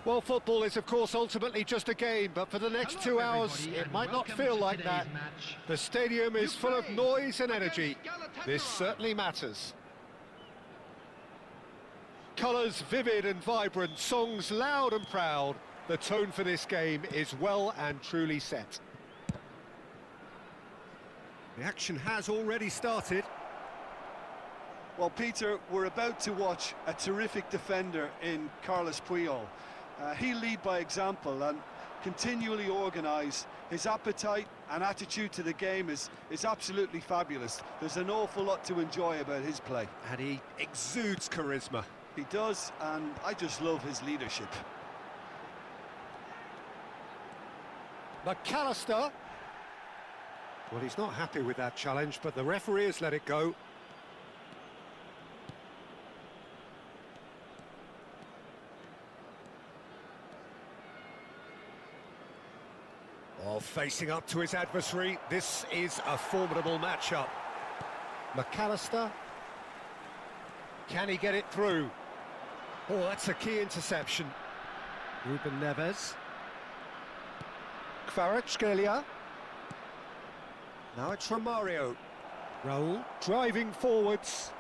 Well, football is, of course, ultimately just a game, but for the next 2 hours, it might not feel like that. The stadium is full of noise and energy. This certainly matters. Colours vivid and vibrant, songs loud and proud. The tone for this game is well and truly set. The action has already started. Well, Peter, we're about to watch a terrific defender in Carlos Puyol. He'll lead by example and continually organise. His appetite and attitude to the game is absolutely fabulous. There's an awful lot to enjoy about his play. And he exudes charisma. He does, and I just love his leadership. McAllister. Well, he's not happy with that challenge, but the referee has let it go. Oh, facing up to his adversary, this is a formidable matchup. McAllister. Can he get it through? Oh, that's a key interception. Ruben Neves. Kvaratskhelia. Now it's Romario. Raul driving forwards.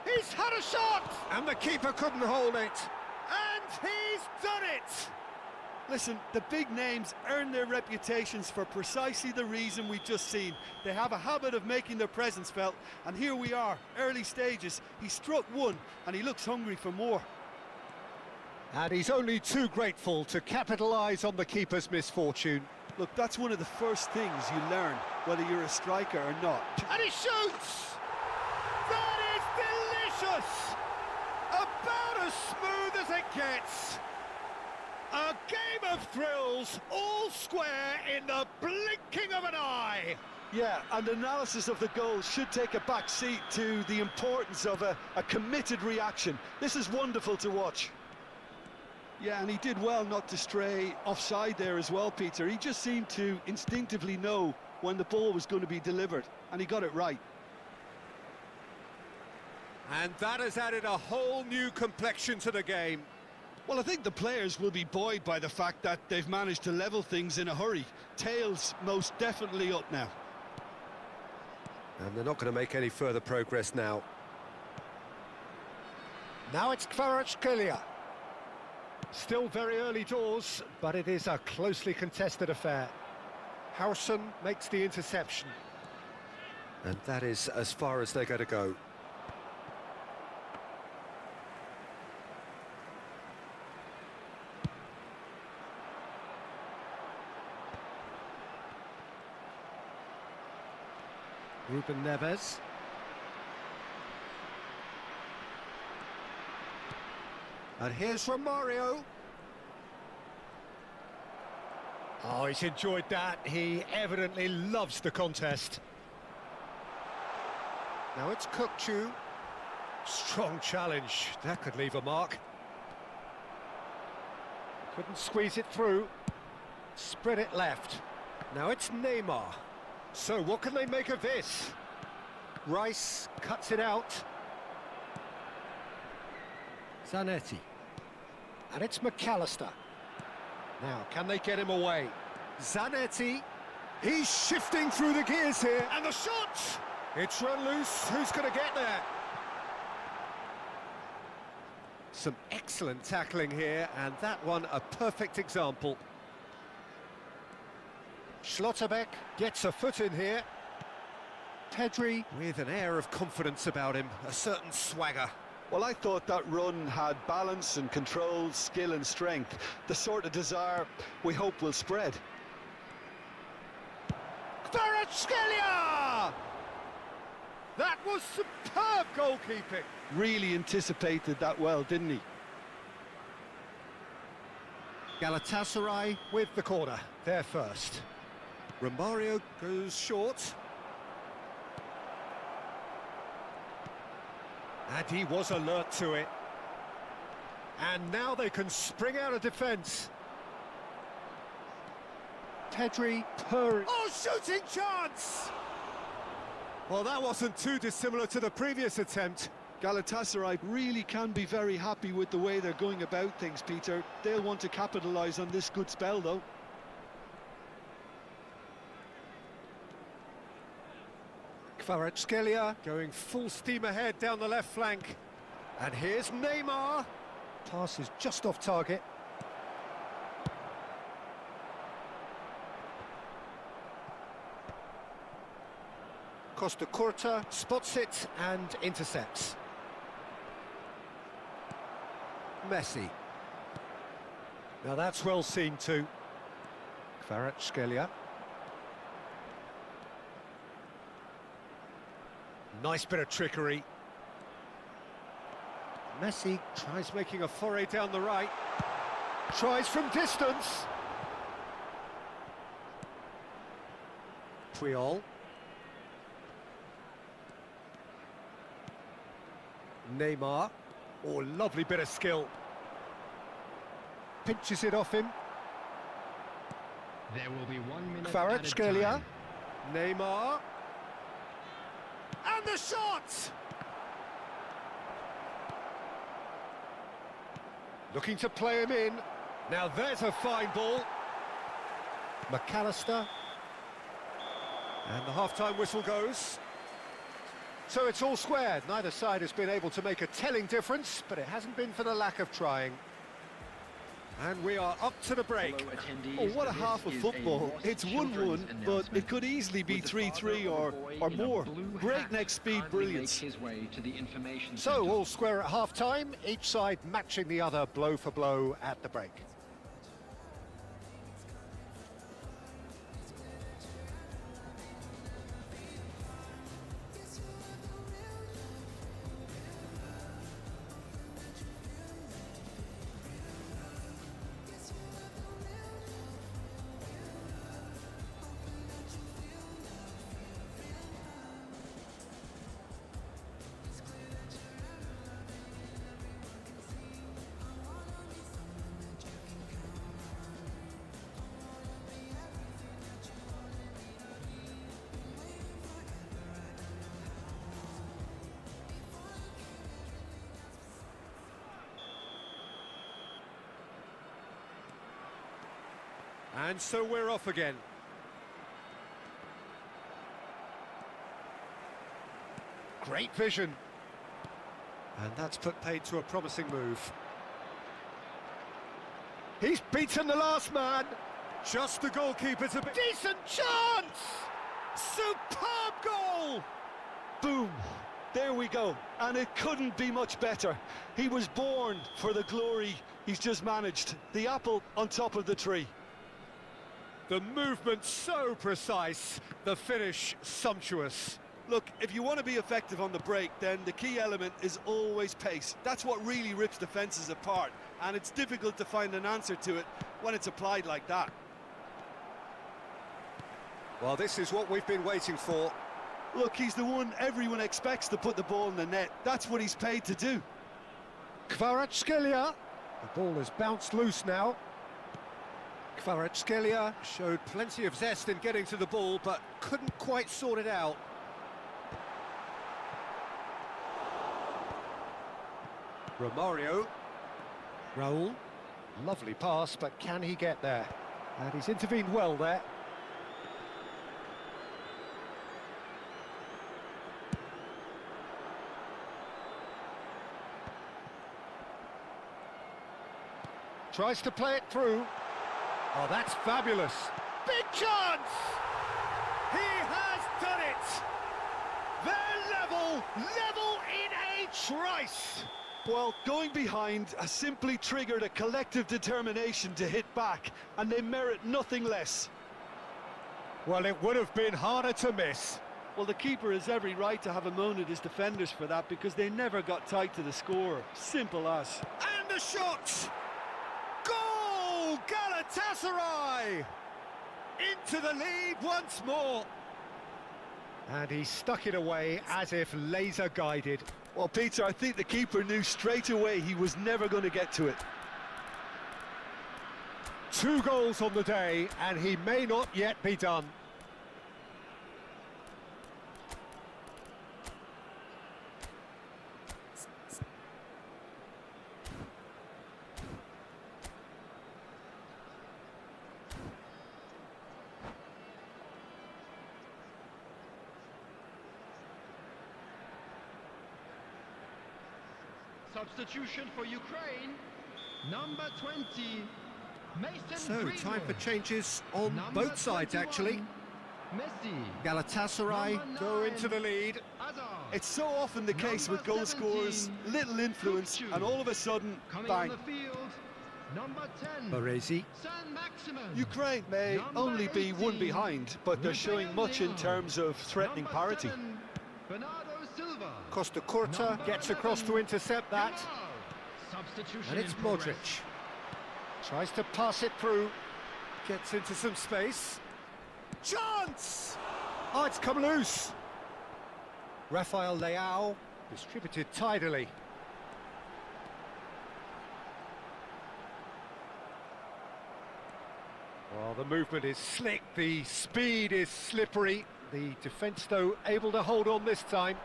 He's had a shot! And the keeper couldn't hold it. And he's done it! Listen, the big names earn their reputations for precisely the reason we've just seen. They have a habit of making their presence felt, and here we are, early stages. He struck one, and he looks hungry for more. And he's only too grateful to capitalise on the keeper's misfortune. Look, that's one of the first things you learn, whether you're a striker or not. And he shoots! That is delicious! About as smooth as it gets. A game of thrills, all square in the blinking of an eye. Yeah, and analysis of the goal should take a back seat to the importance of a committed reaction. This is wonderful to watch. Yeah, and he did well not to stray offside there as well, Peter. He just seemed to instinctively know when the ball was going to be delivered, and he got it right. And that has added a whole new complexion to the game. Well, I think the players will be buoyed by the fact that they've managed to level things in a hurry. Tails most definitely up now. And they're not going to make any further progress now. Now it's Kvaratskhelia. Still very early doors, but it is a closely contested affair. Howson makes the interception. And that is as far as they're going to go. Ruben Neves. And here's Romario. Oh, he's enjoyed that. He evidently loves the contest. Now it's Kachаю. Strong challenge. That could leave a mark. Couldn't squeeze it through. Spread it left. Now it's Neymar. So what can they make of this? Rice cuts it out. Zanetti. And it's McAllister. Now, can they get him away? Zanetti. He's shifting through the gears here. And the shot! It's run loose. Who's going to get there? Some excellent tackling here, and that one a perfect example. Schlotterbeck gets a foot in here. Pedri with an air of confidence about him, a certain swagger. Well, I thought that run had balance and control, skill and strength, the sort of desire we hope will spread. Kvaratskhelia! That was superb goalkeeping. Really anticipated that well, didn't he? Galatasaray with the corner, they're first. Romario goes short. And he was alert to it. And now they can spring out of defence. Pedri, oh, shooting chance! Well, that wasn't too dissimilar to the previous attempt. Galatasaray really can be very happy with the way they're going about things, Peter. They'll want to capitalise on this good spell, though. Kvaratskhelia going full steam ahead down the left flank. And here's Neymar. Pass is just off target. Costa Curta spots it and intercepts. Messi. Now that's well seen too. Kvaratskhelia. Nice bit of trickery. Messi tries making a foray down the right. Tries from distance. Puyol. Neymar. Oh, lovely bit of skill. Pinches it off him. There will be 1 minute. Kvaratskhelia. Neymar. And the shot! Looking to play him in. Now there's a fine ball. McAllister. And the half-time whistle goes. So it's all square. Neither side has been able to make a telling difference, but it hasn't been for the lack of trying. And we are up to the break. Oh, what a half of football. It's 1-1, but it could easily be 3-3 or more. Breakneck speed brilliance. So all square at half-time, each side matching the other blow for blow at the break. And so we're off again. Great vision. And that's put paid to a promising move. He's beaten the last man. Just the goalkeeper's a bit... Decent chance! Superb goal! Boom! There we go. And it couldn't be much better. He was born for the glory he's just managed. The apple on top of the tree. The movement so precise, the finish sumptuous. Look, if you want to be effective on the break, then the key element is always pace. That's what really rips defences apart, and it's difficult to find an answer to it when it's applied like that. Well, this is what we've been waiting for. Look, he's the one everyone expects to put the ball in the net. That's what he's paid to do. Kvaratskhelia. The ball has bounced loose now. Kvaratskhelia showed plenty of zest in getting to the ball, but couldn't quite sort it out. Romario. Raul. Lovely pass, but can he get there? And he's intervened well there. Tries to play it through. Oh, that's fabulous. Big chance! He has done it! They're level in a trice! Well, going behind has simply triggered a collective determination to hit back, and they merit nothing less. Well, it would have been harder to miss. Well, the keeper has every right to have a moan at his defenders for that, because they never got tight to the score. Simple as. And the shot! Goal! Galatasaray! Into the lead once more. And he stuck it away as if laser-guided. Well, Peter, I think the keeper knew straight away he was never going to get to it. 2 goals on the day, and he may not yet be done. Substitution for Ukraine, number 20, Mason So, Greenwood. time for changes on Number both sides, 21, actually. Messi. Galatasaray Number go 9, into the lead. Hazard. It's so often the case with goal scorers, little influence, Kachаю. and all of a sudden, Coming bang. on the field, number 10, Baresi. Saint-Maximin. Ukraine may Number only be one 18, behind, but they're showing much in terms of threatening Number parity. 7, Bernardo Silva. Costa Curta Number gets across to 11, intercept that. Yamal. Substitution And it's in progress. Modric. Tries to pass it through. Gets into some space. Chance! Oh, it's come loose. Rafael Leao distributed tidily. Well, the movement is slick, the speed is slippery. The defence, though, able to hold on this time.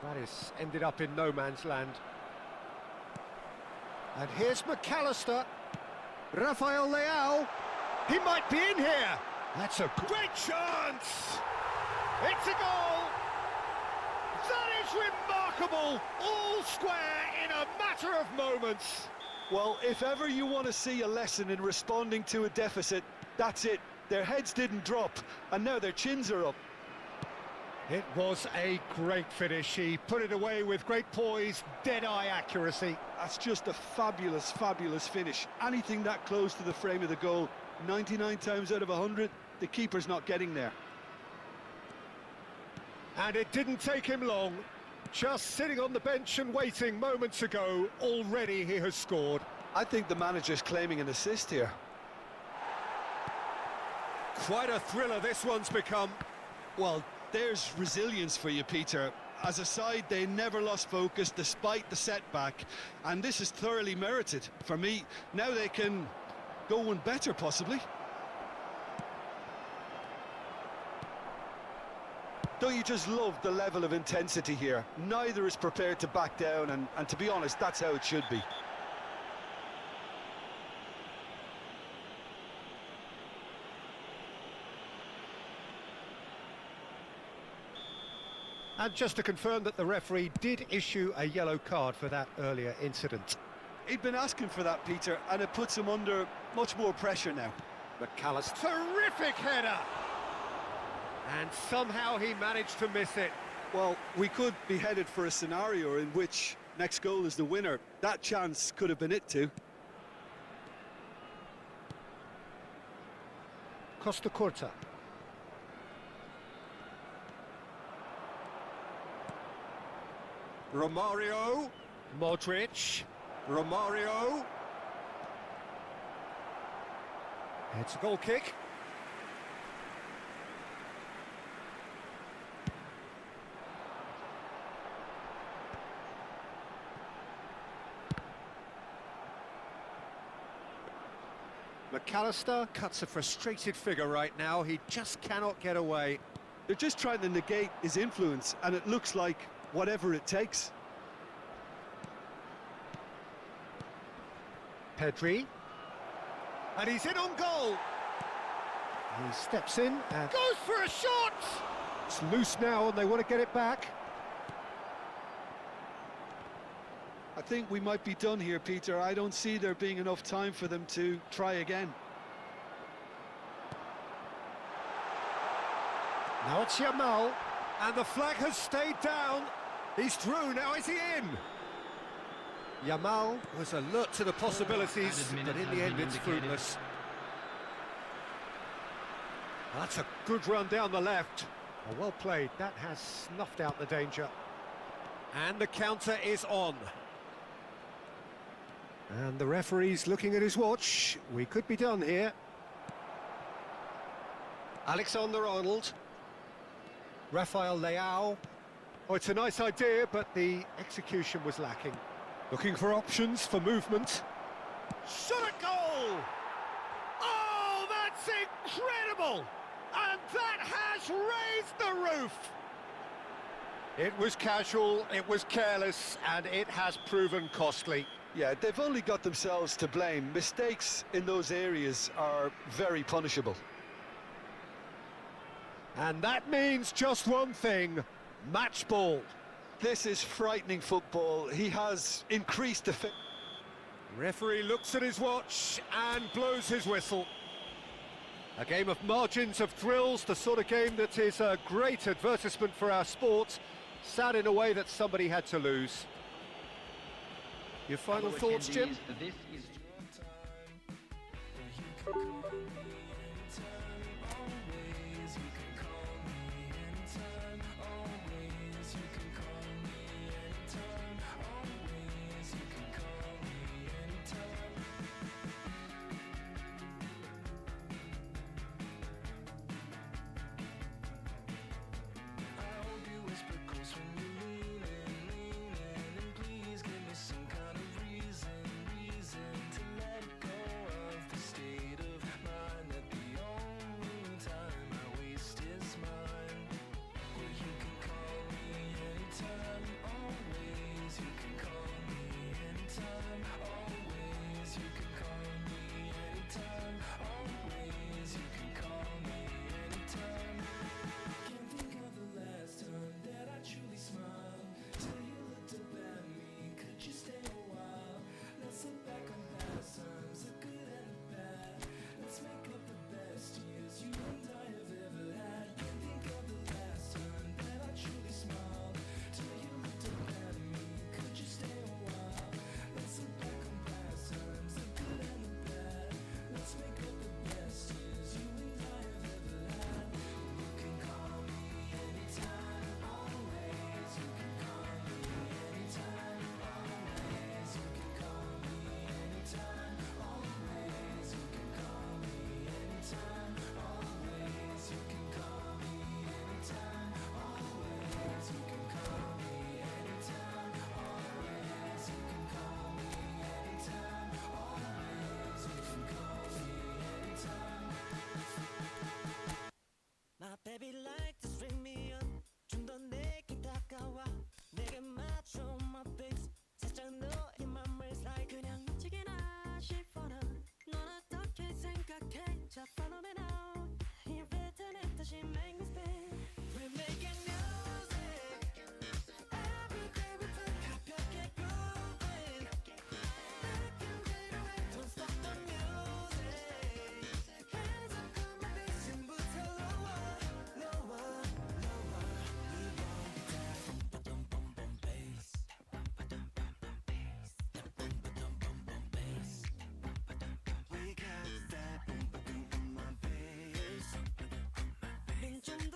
That is ended up in no man's land. And here's McAllister. Rafael Leao. He might be in here. That's a Great chance! It's a goal! That is remarkable! All square in a matter of moments. Well, if ever you want to see a lesson in responding to a deficit, that's it. Their heads didn't drop, and now their chins are up. It was a great finish. He put it away with great poise, dead-eye accuracy. That's just a fabulous, fabulous finish. Anything that close to the frame of the goal, 99 times out of 100, the keeper's not getting there. And it didn't take him long. Just sitting on the bench and waiting moments ago, already he has scored. I think the manager's claiming an assist here. Quite a thriller this one's become. Well, there's resilience for you, Peter. As a side, they never lost focus despite the setback, and this is thoroughly merited. For me, now they can go one better, possibly. Don't you just love the level of intensity here? Neither is prepared to back down, and to be honest, that's how it should be. And just to confirm that the referee did issue a yellow card for that earlier incident. He'd been asking for that, Peter, and it puts him under much more pressure now. McAllister. Terrific header! And somehow he managed to miss it. Well, we could be headed for a scenario in which next goal is the winner. That chance could have been it too. Costa Curta. Romario. Modric. Romario. It's a goal kick. McAllister cuts a frustrated figure right now. He just cannot get away. They're just trying to negate his influence, and it looks like whatever it takes. Pedri. And he's in on goal. He steps in and Goes for a shot! it's loose now and they want to get it back. I think we might be done here, Peter. I don't see there being enough time for them to try again. Now it's Yamal, and the flag has stayed down. He's through, now is he in? Yamal was alert to the possibilities, Added but minute in the has end been it's indicated. fruitless. That's a good run down the left. Oh, well played, that has snuffed out the danger. And the counter is on. And the referee's looking at his watch. We could be done here. Alexander-Arnold. Rafael Leao. Oh, it's a nice idea, but the execution was lacking. Looking for options for movement. Shot at goal! Oh, that's incredible! And that has raised the roof! It was casual, it was careless, and it has proven costly. Yeah, they've only got themselves to blame. Mistakes in those areas are very punishable. And that means just one thing, match ball. This is frightening football. He has increased the... Referee looks at his watch and blows his whistle. A game of margins, of thrills, the sort of game that is a great advertisement for our sport. Sad in a way that somebody had to lose. Your final thoughts, Jim? This is Baby like to string me up 좀 더 내게 다가와 내게 맞춰 my face 살짝 너의 맘을 slide 그냥 놓치기나 싶어나 넌 어떻게 생각해 Just follow me now 이 rhythm 다시 make me spin We're making music Every day we play 가볍게 grooving Back in day Don't stop the music Hands up come my bass 지금부터 좀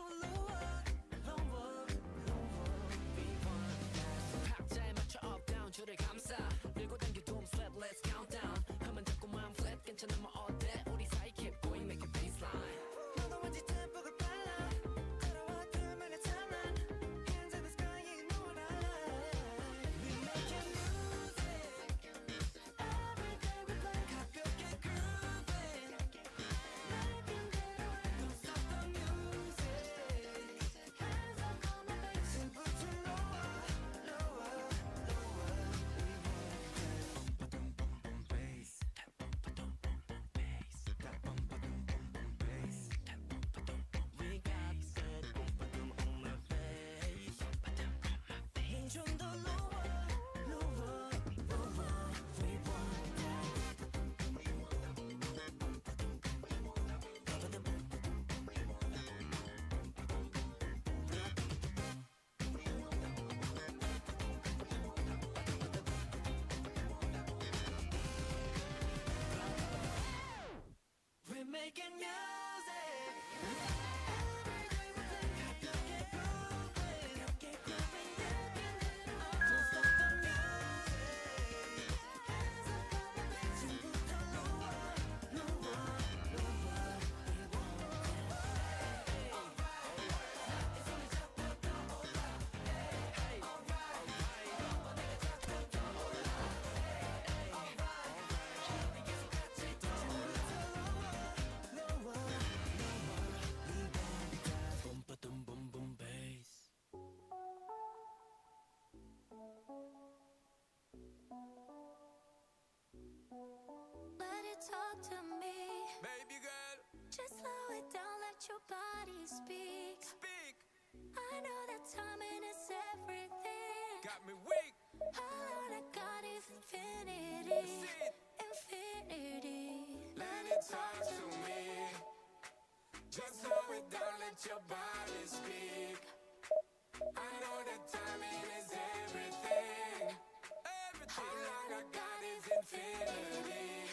let your body speak. I know that timing is everything. How long I got is infinity,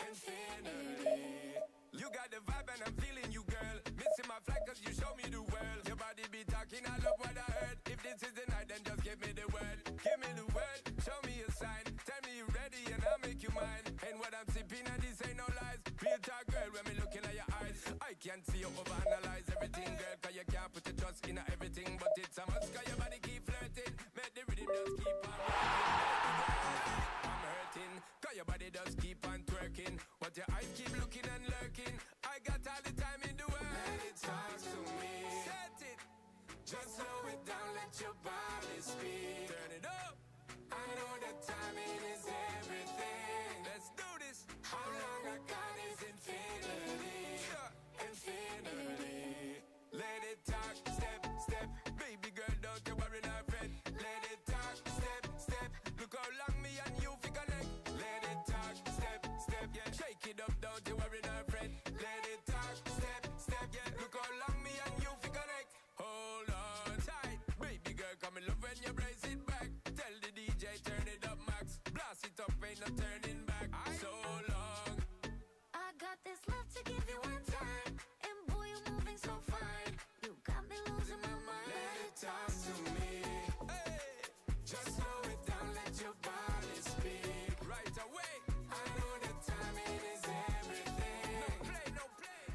infinity. You got the vibe and I'm feeling you, girl. Missing my flight cause you show me the world. Your body be talking, I love what I heard. If this is the night, then just give me the word. Give me the word, show me a sign. Tell me you're ready and I'll make you mine. And what I'm sipping and this ain't no lies. Real talk, girl, when me looking at your eyes. I can't see you overanalyze everything, girl. Cause you can't put your trust in everything. But it's a must cause your body keep flirting. Make the rhythm just keep on working. I'm hurting, cause your body does keep on twerking. But your eyes keep looking and lurking. I got all the time in the world. Let it talk to me. Set it. Just slow it down, let your body speak. Turn it up. I know that timing is everything. Let's do this. How long I got is infinity, infinity. Let it talk, step, step. Baby girl, don't you worry, not fret. Let it talk, step, step. Look how long me and you fi connect. Let it talk, step, step. Yeah, shake it up, don't you worry, not fret. Let it talk, step, step. Yeah, look how long me and you fi connect. Hold on tight, baby girl, come in love when you brace it back. Tell the DJ turn it up max. Blast it up, ain't no turning back. So long. I got this love to give you one time, and boy, you're moving so fine. You got me losing my mind. Let it talk to me. Hey, just slow it down, let your body speak. Right away. I know that timing is everything. No play, no play.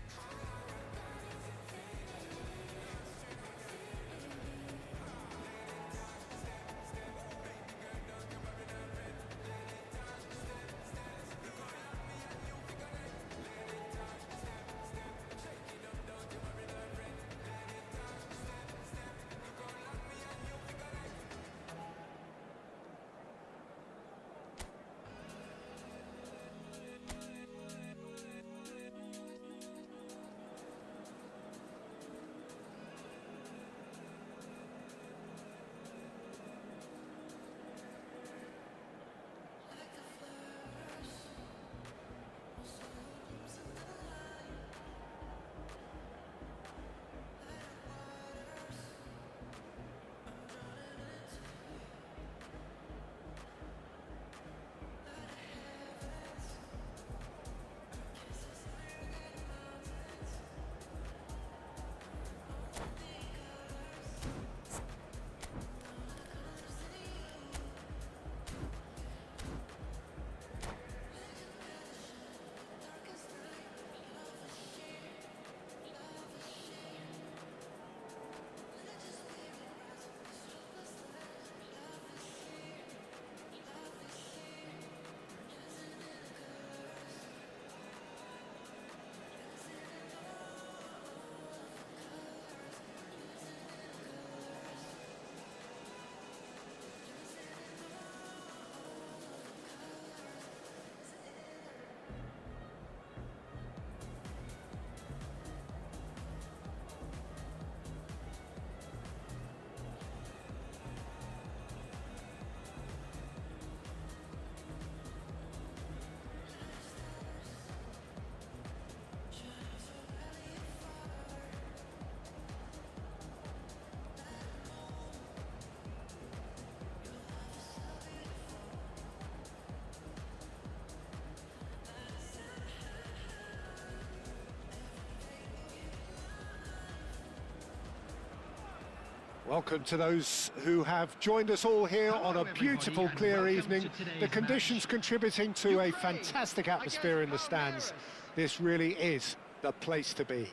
Welcome to those who have joined us all here on a beautiful, clear evening. The conditions contributing to a fantastic atmosphere in the stands. This really is the place to be.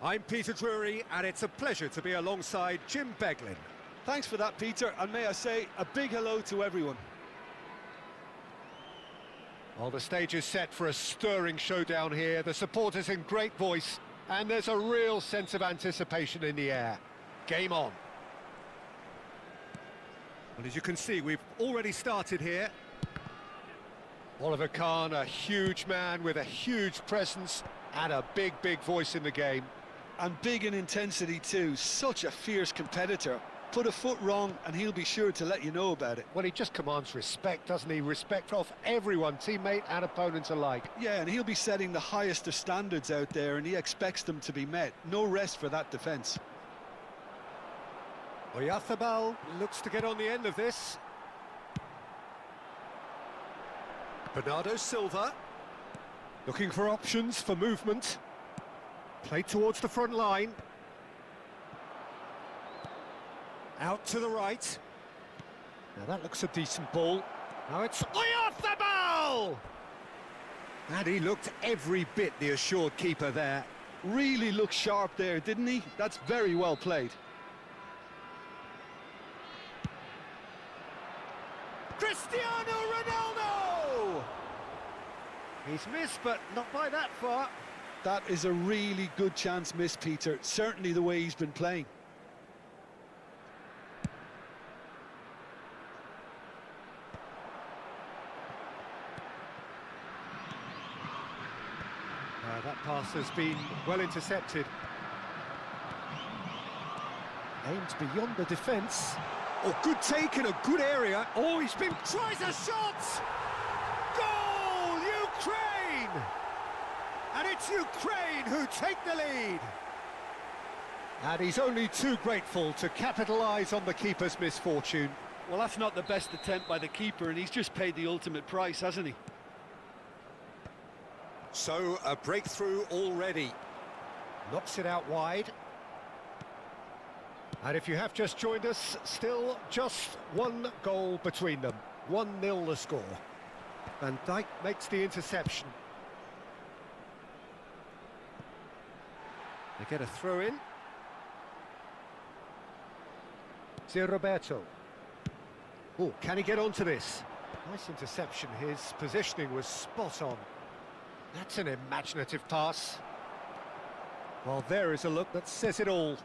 I'm Peter Drury, and it's a pleasure to be alongside Jim Beglin. Thanks for that, Peter, and may I say a big hello to everyone. Well, the stage is set for a stirring showdown here. The supporters in great voice, and there's a real sense of anticipation in the air. Game on. And as you can see, we've already started here. Oliver Kahn, a huge man with a huge presence and a big voice in the game. And big in intensity too, such a fierce competitor. Put a foot wrong and he'll be sure to let you know about it. Well, he just commands respect, doesn't he? Respect of everyone, teammate and opponent alike. Yeah, and he'll be setting the highest of standards out there, and he expects them to be met. No rest for that defence. Oyarzabal looks to get on the end of this. Bernardo Silva looking for options for movement. Played towards the front line. Out to the right. Now that looks a decent ball. Now it's Oyarzabal! And he looked every bit the assured keeper there. Really looked sharp there, didn't he? That's very well played. Cristiano Ronaldo! He's missed, but not by that far. That is a really good chance miss, Peter. Certainly the way he's been playing. That pass has been well intercepted. Aimed beyond the defence. Oh, good take in a good area. Oh, tries a shot! Goal, Ukraine! And it's Ukraine who take the lead. And he's only too grateful to capitalise on the keeper's misfortune. Well, that's not the best attempt by the keeper, and he's just paid the ultimate price, hasn't he? So, a breakthrough already. Knocks it out wide. And if you have just joined us, still just one goal between them. 1-0 the score. Van Dijk makes the interception. They get a throw in. Zé Roberto. Oh, can he get onto this? Nice interception. His positioning was spot on. That's an imaginative pass. Well, there is a look that says it all.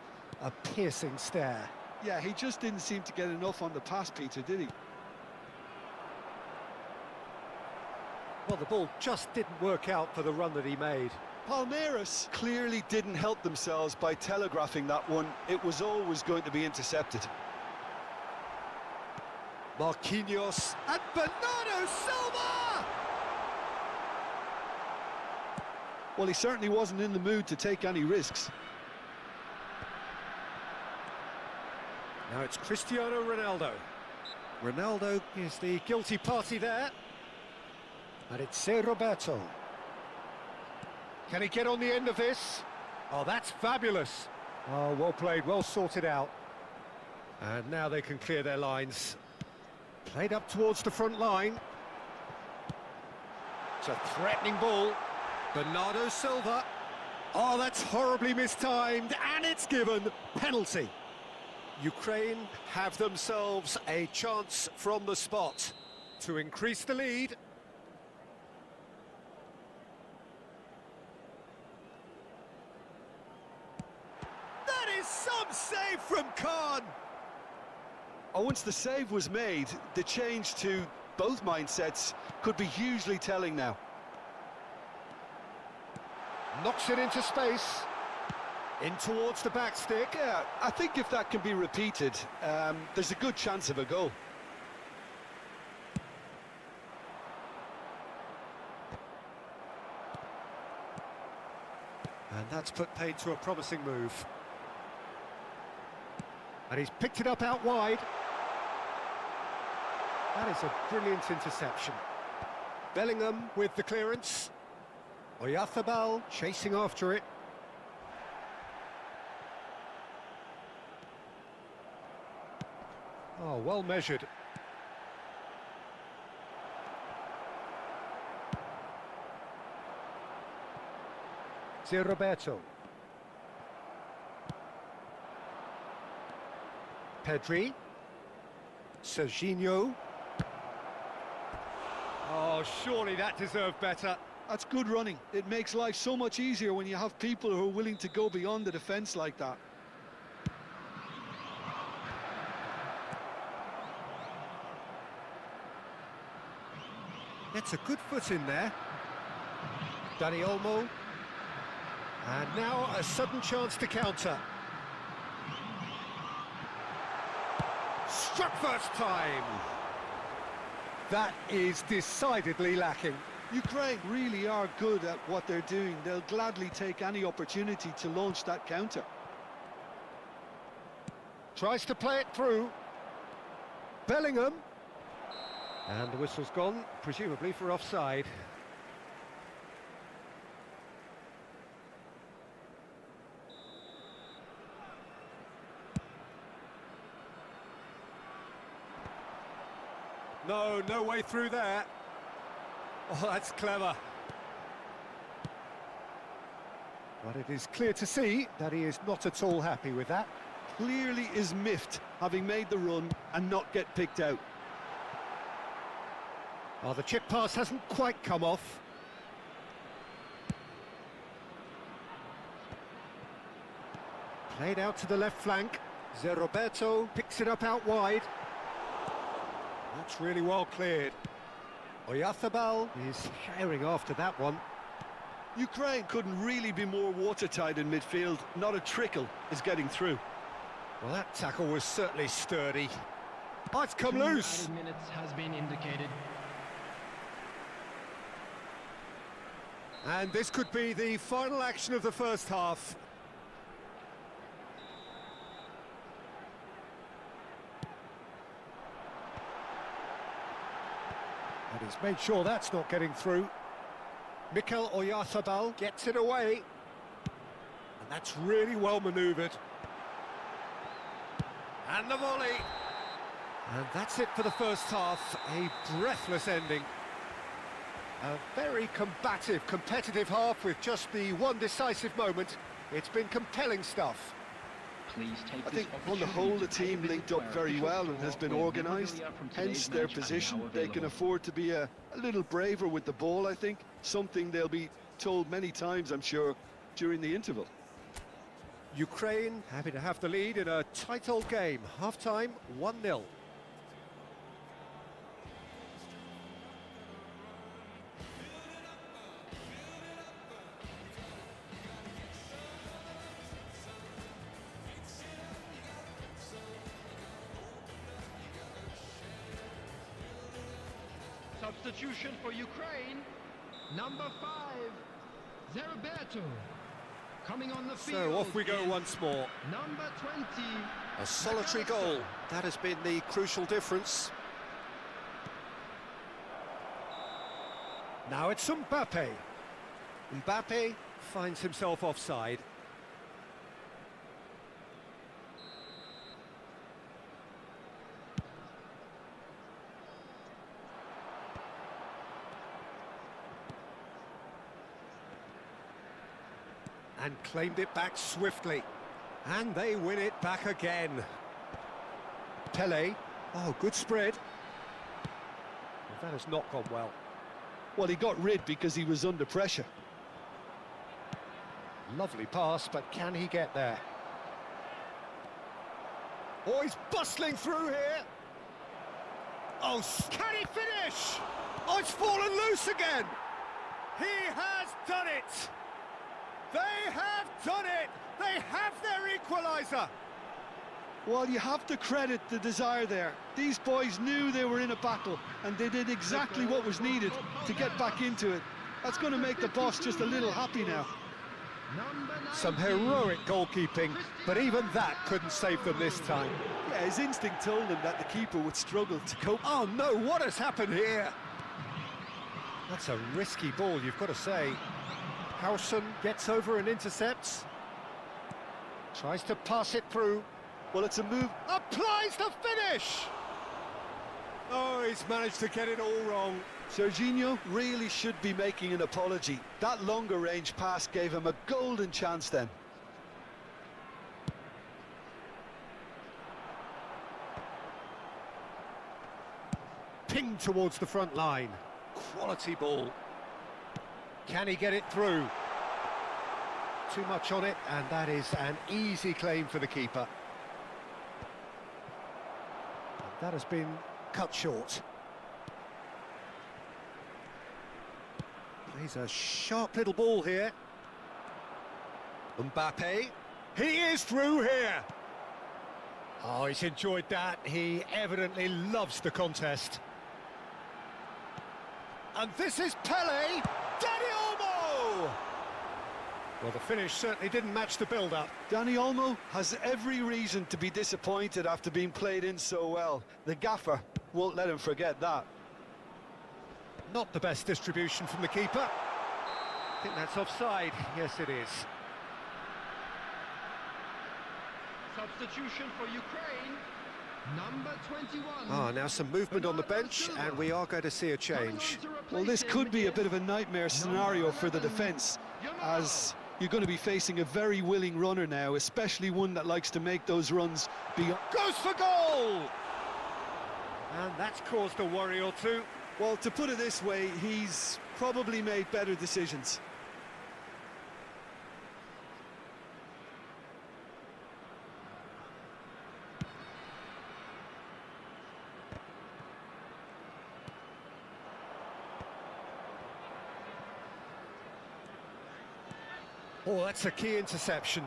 A piercing stare. Yeah, he just didn't seem to get enough on the pass, Peter, did he? Well, the ball just didn't work out for the run that he made. Palmeiras clearly didn't help themselves by telegraphing that one. It was always going to be intercepted. Marquinhos and Bernardo Silva! Well, he certainly wasn't in the mood to take any risks. Now it's Cristiano Ronaldo. Ronaldo is the guilty party there. And it's Zé Roberto. Can he get on the end of this? Oh, that's fabulous. Oh, well played, well sorted out. And now they can clear their lines. Played up towards the front line. It's a threatening ball. Bernardo Silva. Oh, that's horribly mistimed, and it's given penalty. Ukraine have themselves a chance from the spot to increase the lead. That is some save from Khan. Oh, once the save was made, the change to both mindsets could be hugely telling now. Knocks it into space. In towards the back stick. Yeah, I think if that can be repeated, there's a good chance of a goal. And that's put paid to a promising move. And he's picked it up out wide. That is a brilliant interception. Bellingham with the clearance. Oyarzabal chasing after it. Oh, well measured. Zé Roberto. Pedri. Serginho. Oh, surely that deserved better. That's good running. It makes life so much easier when you have people who are willing to go beyond the defence like that. Gets a good foot in there. Dani Olmo. And now a sudden chance to counter. Struck first time. That is decidedly lacking. Ukraine really are good at what they're doing. They'll gladly take any opportunity to launch that counter. Tries to play it through. Bellingham. And the whistle's gone, presumably for offside. No way through there. Oh, that's clever. But it is clear to see that he is not at all happy with that. Clearly is miffed, having made the run and not get picked out. Oh, the chip pass hasn't quite come off. Played out to the left flank. Roberto picks it up out wide. That's really well cleared. Oyarzabal is firing after that one. Ukraine couldn't really be more watertight in midfield. Not a trickle is getting through. Well, that tackle was certainly sturdy. Oh, it's come loose. Minutes has been indicated. And this could be the final action of the first half. And he's made sure that's not getting through. Mikel Oyarzabal gets it away. And that's really well manoeuvred. And the volley. And that's it for the first half. A breathless ending. A very combative, competitive half with just the one decisive moment. It's been compelling stuff. Please take I think on the whole the team linked up very well and has been organised, hence their position. They can afford to be a little braver with the ball, I think, something they'll be told many times, I'm sure, during the interval. Ukraine happy to have the lead in a tight old game. Half-time, 1-0. Substitution for Ukraine. Number 5, Roberto. Coming on the field. So off we go once more. Number 20. A solitary goal. That has been the crucial difference. Now it's Mbappe. Mbappe finds himself offside. And claimed it back swiftly. And they win it back again. Pele. Oh, good spread. Well, that has not gone well. Well, he got rid because he was under pressure. Lovely pass, but can he get there? Oh, he's bustling through here. Oh, can he finish? Oh, it's fallen loose again. He has done it! They have done it! They have their equaliser! Well, you have to credit the desire there. These boys knew they were in a battle, and they did exactly what was needed to get back into it. That's going to make the boss just a little happy now. Some heroic goalkeeping, but even that couldn't save them this time. Yeah, his instinct told him that the keeper would struggle to cope. Oh no, what has happened here? That's a risky ball, you've got to say. Howson gets over and intercepts. Tries to pass it through. Well, it's a move. Applies the finish! Oh, he's managed to get it all wrong. Serginho really should be making an apology. That longer range pass gave him a golden chance then. Pinged towards the front line. Quality ball. Can he get it through? Too much on it, and that is an easy claim for the keeper. That has been cut short. Plays a sharp little ball here. Mbappe. He is through here. Oh, he's enjoyed that. He evidently loves the contest. And this is Pele. Dani Olmo! Well, the finish certainly didn't match the build-up. Dani Olmo has every reason to be disappointed after being played in so well. The gaffer won't let him forget that. Not the best distribution from the keeper. I think that's offside. Yes, it is. Substitution for Ukraine, number 21. Ah, now some movement on the bench, and we are going to see a change. Well, this could be a bit of a nightmare scenario for the defence, as you're going to be facing a very willing runner now, especially one that likes to make those runs beyond. Goes for goal! And that's caused a worry or two. Well, to put it this way, he's probably made better decisions. Oh, that's a key interception.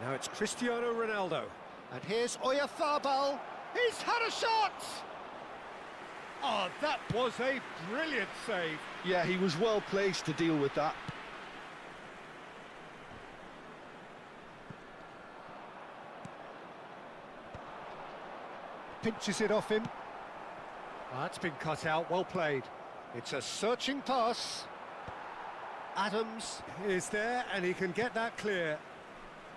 Now it's Cristiano Ronaldo. And here's Oyarzabal. He's had a shot! Oh, that was a brilliant save. Yeah, he was well placed to deal with that. Pinches it off him. That's been cut out, well played. It's a searching pass. Adams is there and he can get that clear.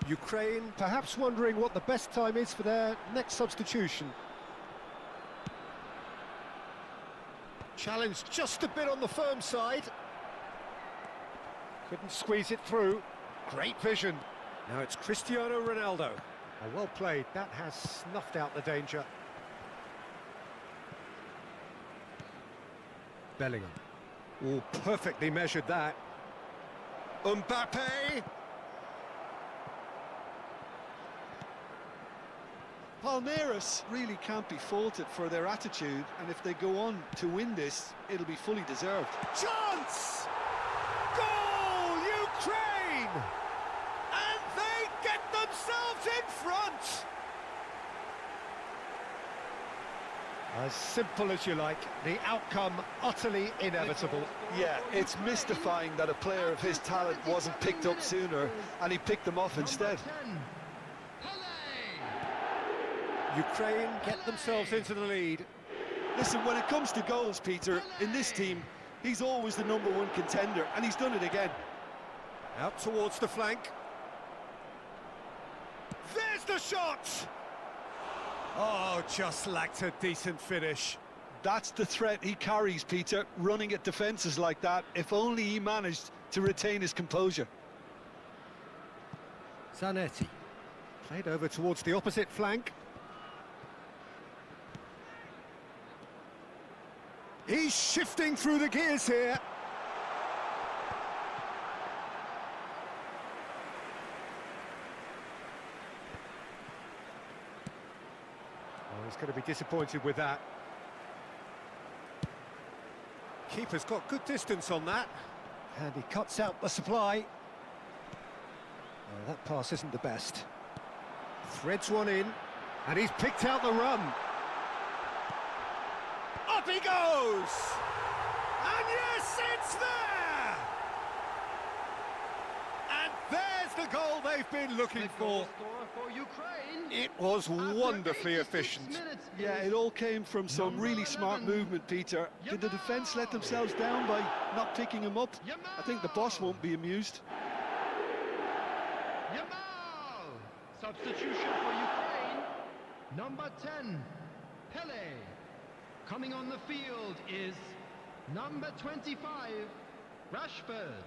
Ukraine perhaps wondering what the best time is for their next substitution. Challenged just a bit on the firm side. Couldn't squeeze it through. Great vision. Now it's Cristiano Ronaldo. Oh, well played, that has snuffed out the danger. Bellingham. Oh, perfectly measured that. Mbappe! Palmeiras really can't be faulted for their attitude, and if they go on to win this, it'll be fully deserved. Chance! Goal, Ukraine! And they get themselves in front! As simple as you like, the outcome utterly inevitable. Yeah, it's mystifying that a player of his talent wasn't picked up sooner, and he picked them off instead. 10, Pele! Ukraine get themselves into the lead. Listen, when it comes to goals, Peter, in this team, he's always the #1 contender, and he's done it again. Out towards the flank. There's the shot! Oh, just lacked a decent finish. That's the threat he carries, Peter, running at defences like that, if only he managed to retain his composure. Zanetti. Played over towards the opposite flank. He's shifting through the gears here. Oh, he's going to be disappointed with that. Keeper's got good distance on that. And he cuts out the supply. Oh, that pass isn't the best. Threads one in, and he's picked out the run. Up he goes! And yes, it's there! And there's the goal they've been looking for. Score for Ukraine. It was After wonderfully 86 efficient. minutes Yeah, is it all came from some Number really smart 11. movement, Peter. Did the defence let themselves down by not picking him up? I think the boss won't be amused. Yamal! Substitution for Ukraine, number 10, Pele. Coming on the field is number 25, Rashford.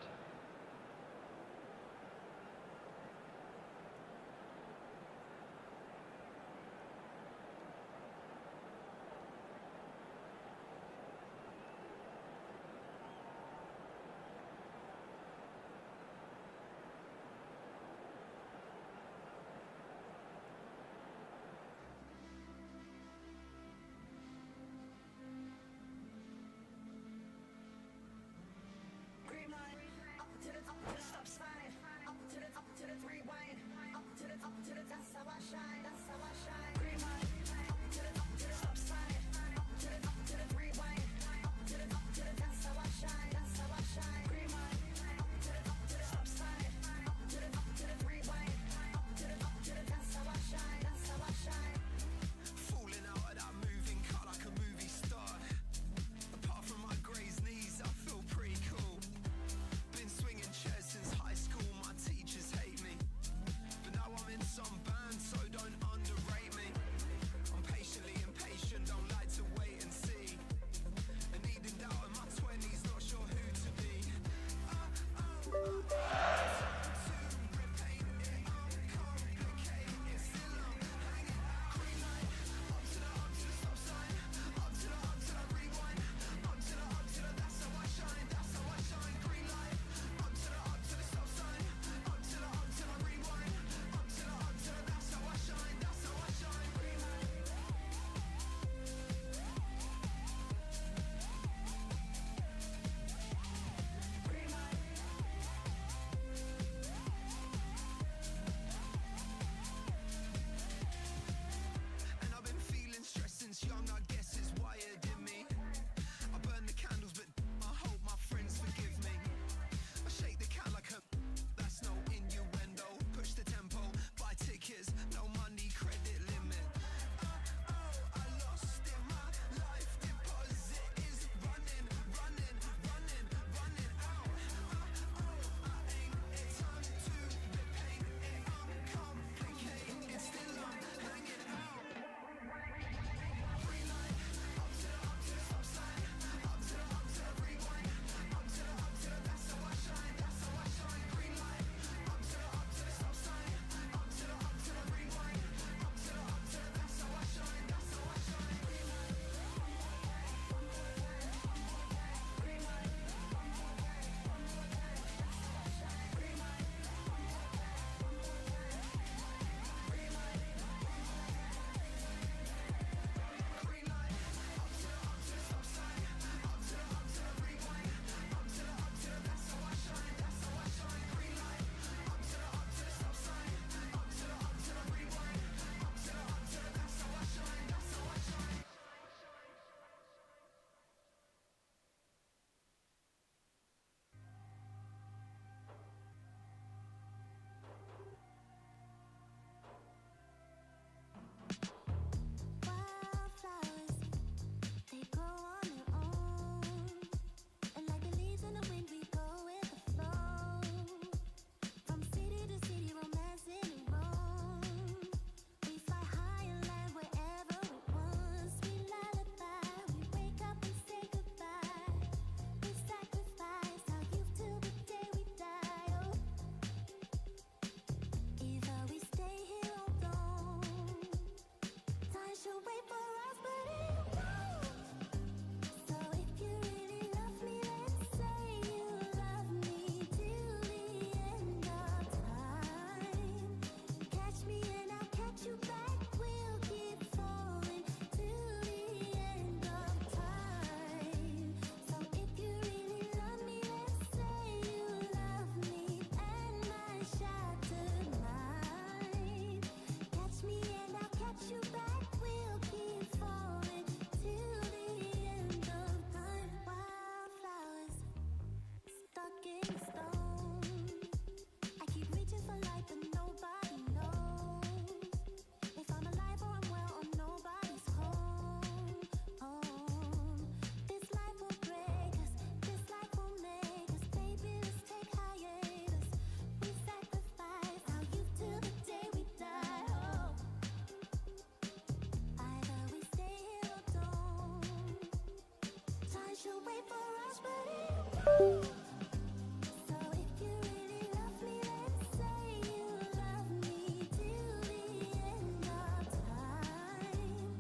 So if you really love me, then say you love me till the end of time.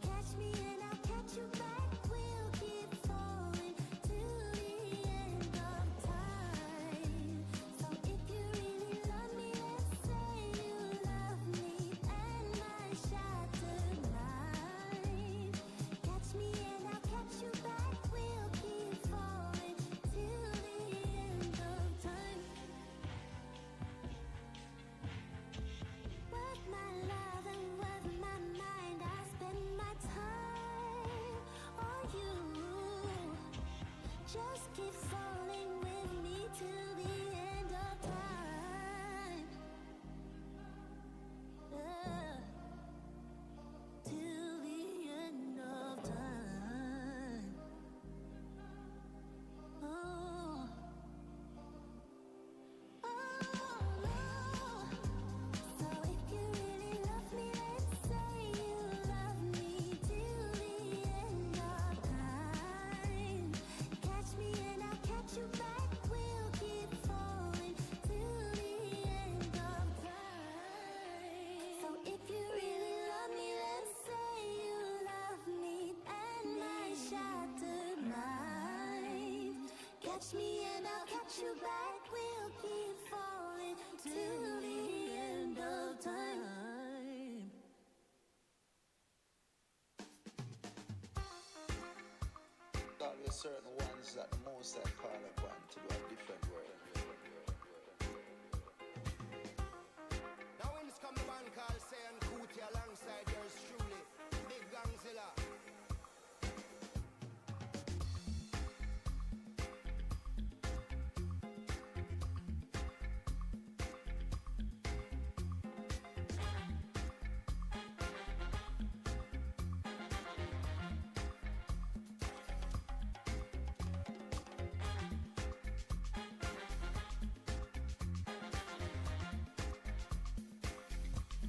Catch me and I'll catch you back. We'll keep falling till the end of time. So if you really love me, then say you love me and my shattered mind. Catch me and I'll catch you back. We'll keep falling till the end of time. Worth my love and worth my mind. I spend my time on you. Just keep falling with me till the end of time. Till the end of time. Oh. So if you really love me, then say you love me till the end of time. Catch me and I'll catch you back. We'll keep falling till the end of time. So if you really love me, then say you love me and my shattered mind. Catch me and I'll catch you back. We'll keep falling till the end of time. Always certain ones that the most I call upon to do a different work. Now when this come the band called Say and Cootie alongside yours truly, Big Gangzilla.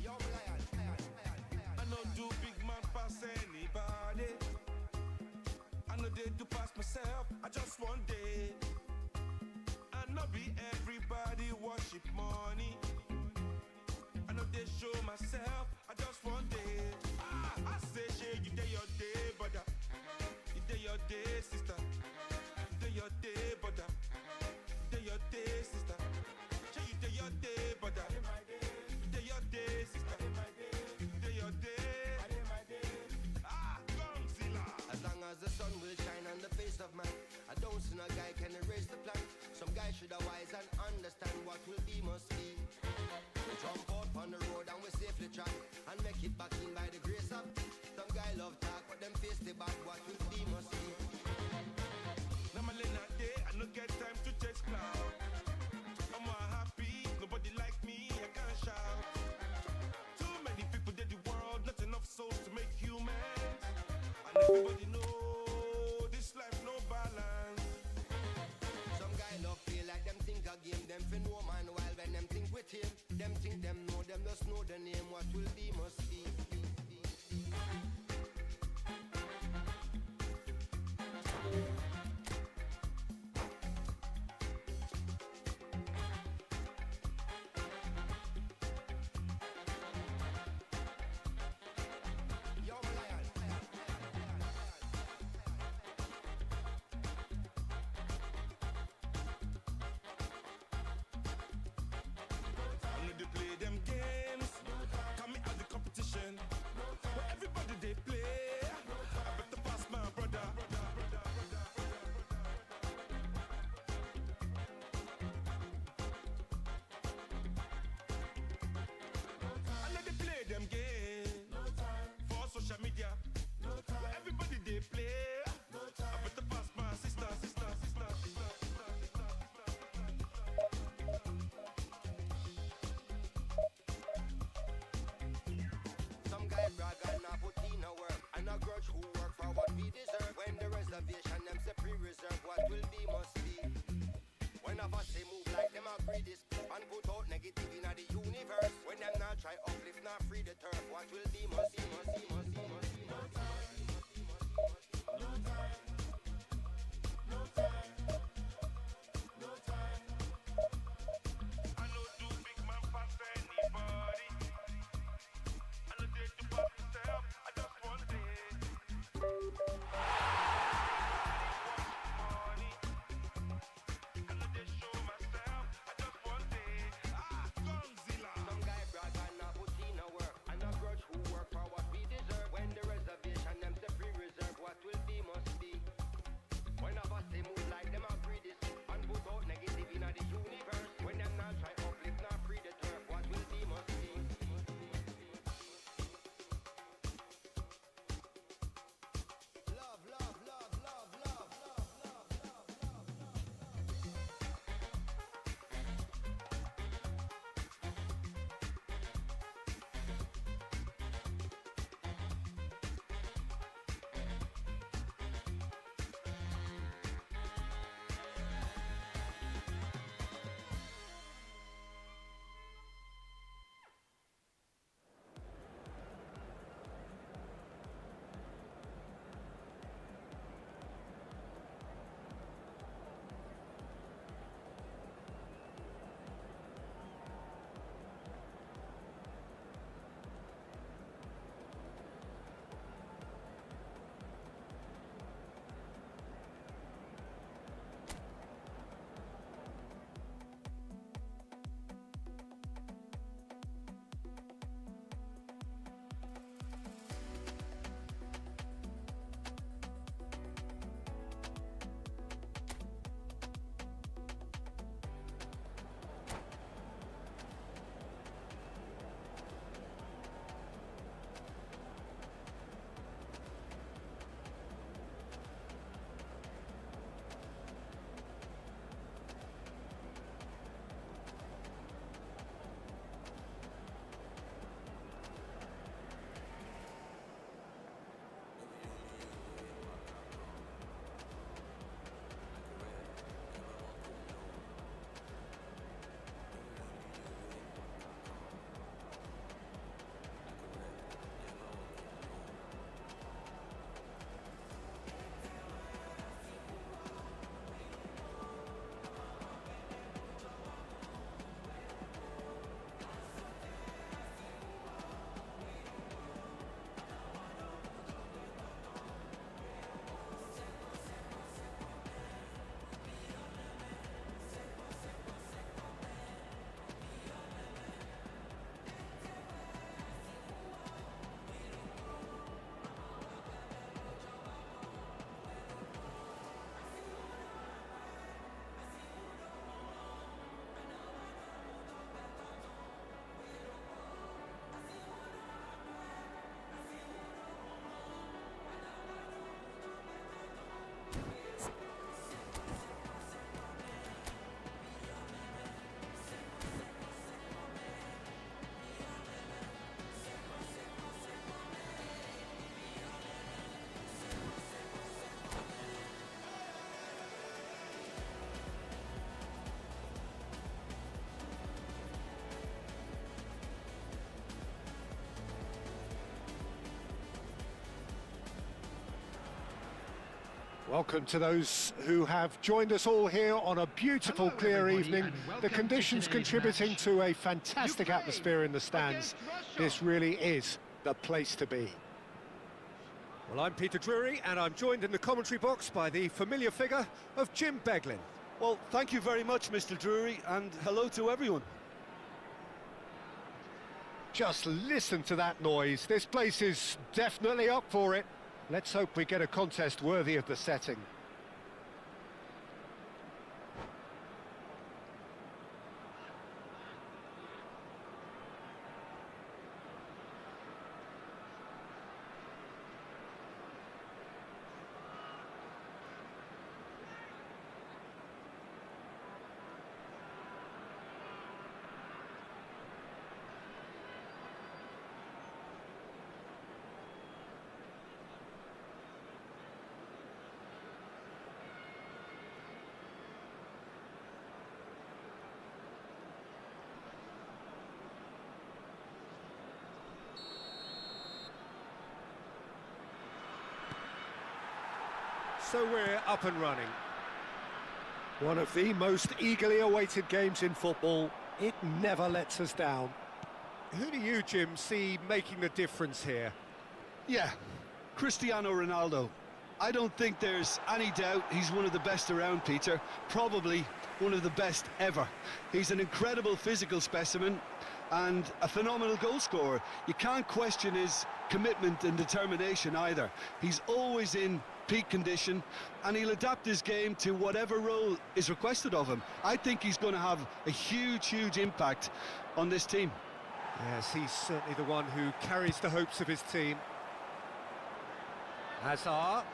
Yo, Lion. I no do big man pass anybody. I no dare to pass myself. I just one day. I no be everybody worship money. I no dare show myself. I just one day. I say shey you day your day, brother. You day your day, sister. You day your day, brother. You day your day, sister. Shey you day your day, brother. You day your day, sister. You day your day. Gongzilla. As long as the sun will shine on the face of man, I don't see no guy can erase the plan. Some guy should have wise and understand what will be must be. We jump out on the road and we safely track and make it back in by the grace of. Some guy love talk, but them face the bad. What will be must be. Now my late night day, I no get time to chase cloud. I'm more happy, nobody like me, I can't shout. Too many people did the world, not enough souls to make humans. And everybody know this life no balance. Some guy love feel like them think a game. Them fin no man while when them think with him. Them think them just know the name. What will be must be. Yo, Lion. I know they play them games, come me at the competition. But everybody they play, I better pass my brother. I know they play them games for social media. But everybody they play, I better pass my sister. Some guy brag and not put in a work, and a grudge who work for what we deserve. When the reservation them say pre-reserve, what will be must be. When of us say move like them agree this and put out negative in the universe. When them not try uplift, not free the turf, what will be must be. Welcome to those who have joined us all here on a beautiful, Hello, clear everybody, evening. and welcome The to conditions today's contributing match. to a fantastic Ukraine atmosphere in the stands. against Russia. This really is the place to be. Well, I'm Peter Drury, and I'm joined in the commentary box by the familiar figure of Jim Beglin. Well, thank you very much, Mr. Drury, and hello to everyone. Just listen to that noise. This place is definitely up for it. Let's hope we get a contest worthy of the setting. So we're up and running. One of the most eagerly awaited games in football. It never lets us down. Who do you, Jim, see making the difference here? Yeah, Cristiano Ronaldo. I don't think there's any doubt he's one of the best around, Peter. Probably one of the best ever. He's an incredible physical specimen and a phenomenal goal scorer. You can't question his commitment and determination either. He's always in peak condition, and he'll adapt his game to whatever role is requested of him. I think he's going to have a huge impact on this team. Yes, he's certainly the one who carries the hopes of his team. Hazard.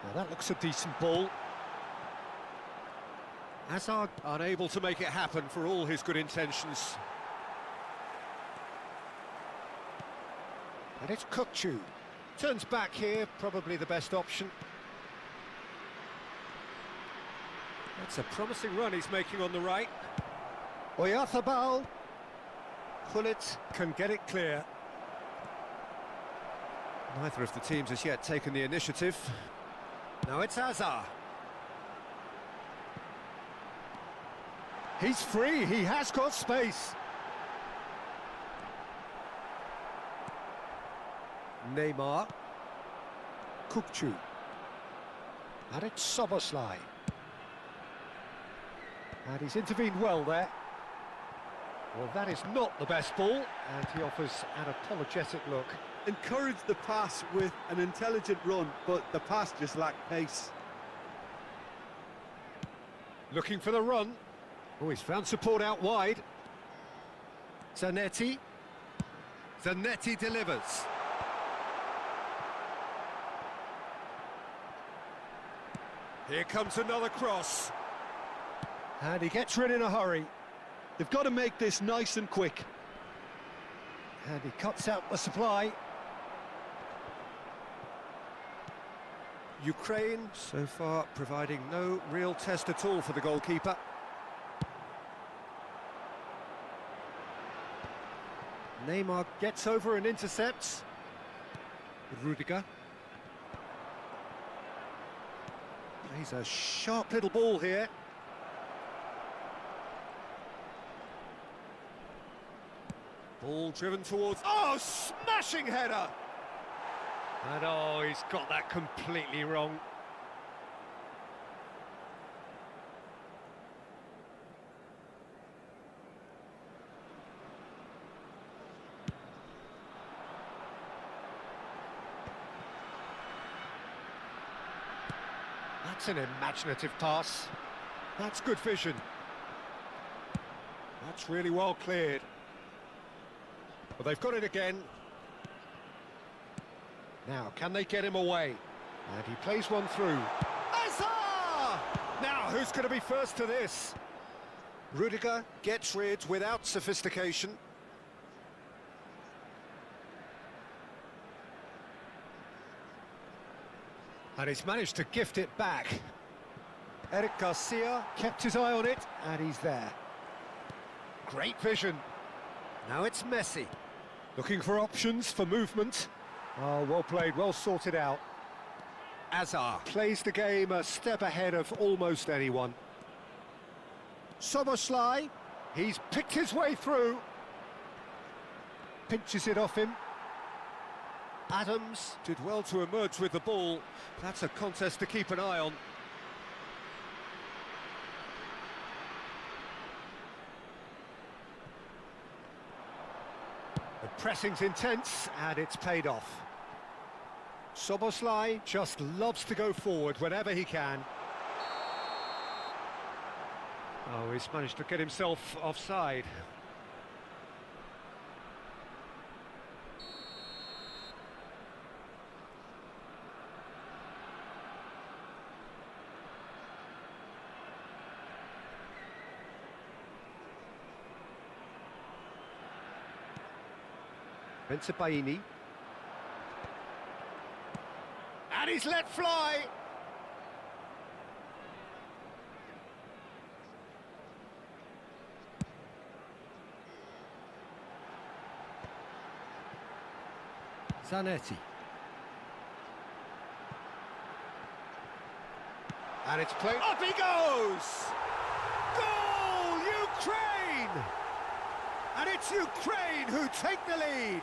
Well, that looks a decent ball. Hazard unable to make it happen for all his good intentions. And it's Kachаю. Turns back here, probably the best option. That's a promising run he's making on the right. Oyarzabal. Gullit can get it clear. Neither of the teams has yet taken the initiative. Now it's Hazard. He's free, he has got space. Neymar. Kachaju. And it's Soboslai. And he's intervened well there. Well, that is not the best ball, and he offers an apologetic look. Encourage the pass with an intelligent run, but the pass just lacked pace. Looking for the run. Oh, he's found support out wide. Zanetti. Zanetti delivers. Here comes another cross. And he gets rid in a hurry. They've got to make this nice and quick. And he cuts out the supply. Ukraine, so far, providing no real test at all for the goalkeeper. Neymar gets over and intercepts. Rudiger. He's a sharp little ball here. Ball driven towards... Oh, smashing header! And oh, he's got that completely wrong. That's an imaginative pass. That's good vision. That's really well cleared. Well, they've got it again. Now, can they get him away? And he plays one through. Hazard! Now, who's going to be first to this? Rudiger gets rid without sophistication. And he's managed to gift it back. Eric Garcia kept his eye on it, and he's there. Great vision. Now it's Messi. Looking for options for movement. Oh, well played, well sorted out. Azar. Plays the game a step ahead of almost anyone. Soboslai, he's picked his way through. Pinches it off him. Adams. Did well to emerge with the ball. That's a contest to keep an eye on. The pressing's intense, and it's paid off. Soboslai just loves to go forward whenever he can. Oh, he's managed to get himself offside. Paini. And he's let fly. Zanetti. And it's played. Up he goes! Goal, Ukraine! And it's Ukraine who take the lead.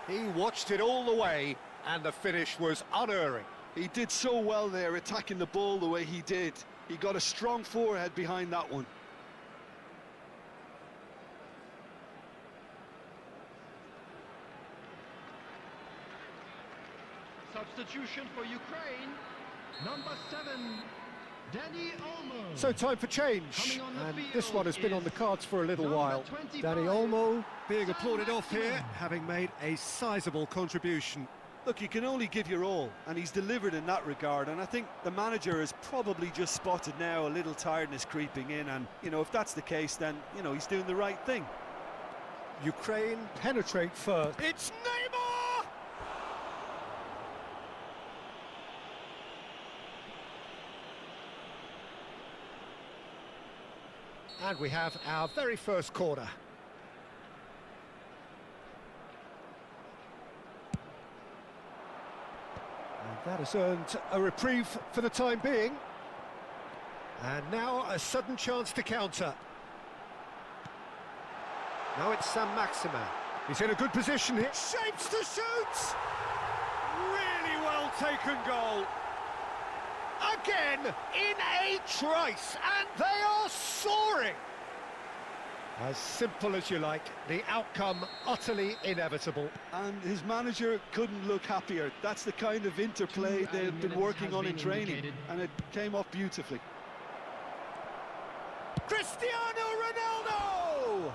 He watched it all the way, and the finish was unerring. He did so well there, attacking the ball the way he did. He got a strong forehead behind that one. Substitution for Ukraine, number 7, Danny Olmo. So time for change, Coming on the and field this one has been on the cards for a little number while. 25, Danny Olmo. Being applauded off here, having made a sizable contribution. Look, you can only give your all, and he's delivered in that regard, and I think the manager has probably just spotted now a little tiredness creeping in, and, you know, if that's the case, then, you know, he's doing the right thing. Ukraine penetrate first. It's Neymar! And we have our very first corner. And that has earned a reprieve for the time being. And now a sudden chance to counter. Now it's Sam Maximin. He's in a good position here. Shapes to shoot! Really well taken goal. Again, in a trice, and they are soaring! As simple as you like, the outcome utterly inevitable. And his manager couldn't look happier. That's the kind of interplay they've been working on in training, and it came off beautifully. Cristiano Ronaldo!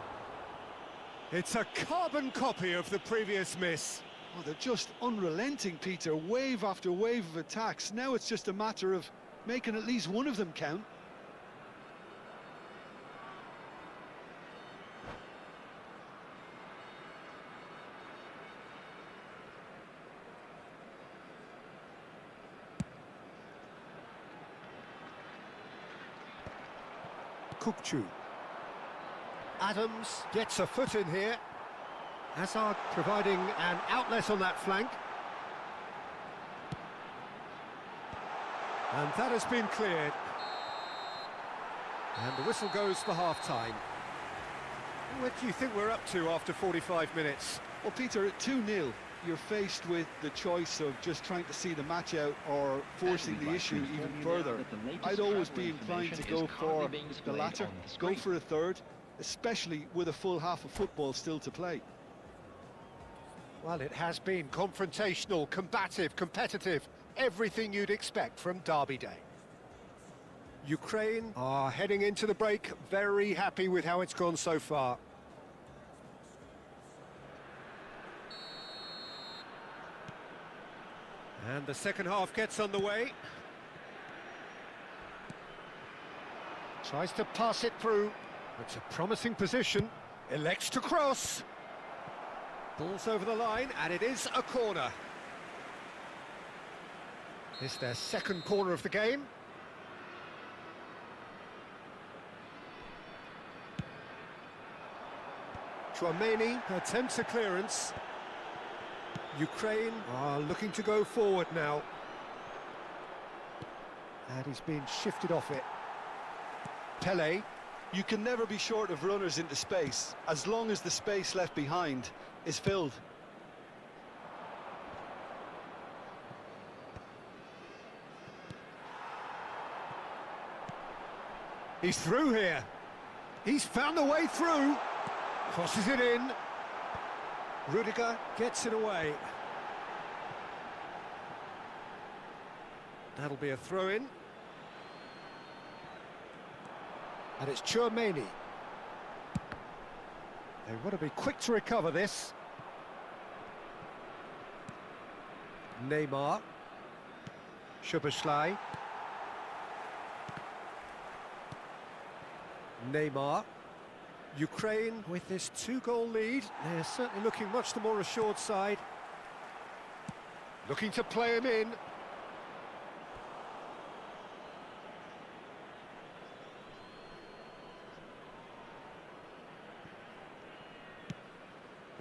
It's a carbon copy of the previous miss. Oh, they're just unrelenting, Peter. Wave after wave of attacks. Now it's just a matter of making at least one of them count. Kukcu. Adams gets a foot in here. Hazard providing an outlet on that flank. And that has been cleared. And the whistle goes for half-time. What do you think we're up to after 45 minutes? Well, Peter, at 2-0, you're faced with the choice of just trying to see the match out or forcing the issue even further. I'd always be inclined to go for the latter, go for a third, especially with a full half of football still to play. Well, it has been confrontational, combative, competitive, everything you'd expect from Derby Day. Ukraine are heading into the break very happy with how it's gone so far. And the second half gets underway. Tries to pass it through. It's a promising position. Elects to cross. Ball's over the line, and it is a corner. It's their second corner of the game. Chouameni attempts a clearance. Ukraine are looking to go forward now. And he's been shifted off it. Pele. You can never be short of runners into space, as long as the space left behind is filled. He's through here. He's found the way through. Crosses it in. Rudiger gets it away. That'll be a throw-in. And it's Chouameni. They want to be quick to recover this. Neymar. Szoboszlai. Neymar. Ukraine with this 2-goal lead. They're certainly looking much the more assured side. Looking to play him in.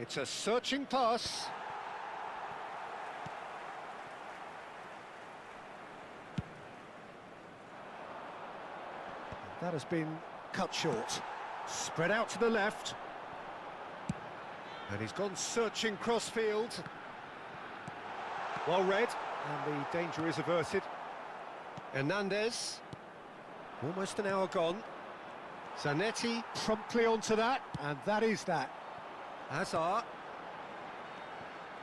It's a searching pass. That has been cut short. Spread out to the left. And he's gone searching crossfield. Well read, and the danger is averted. Hernandez. Almost an hour gone. Zanetti promptly onto that, and that is that. Hazard.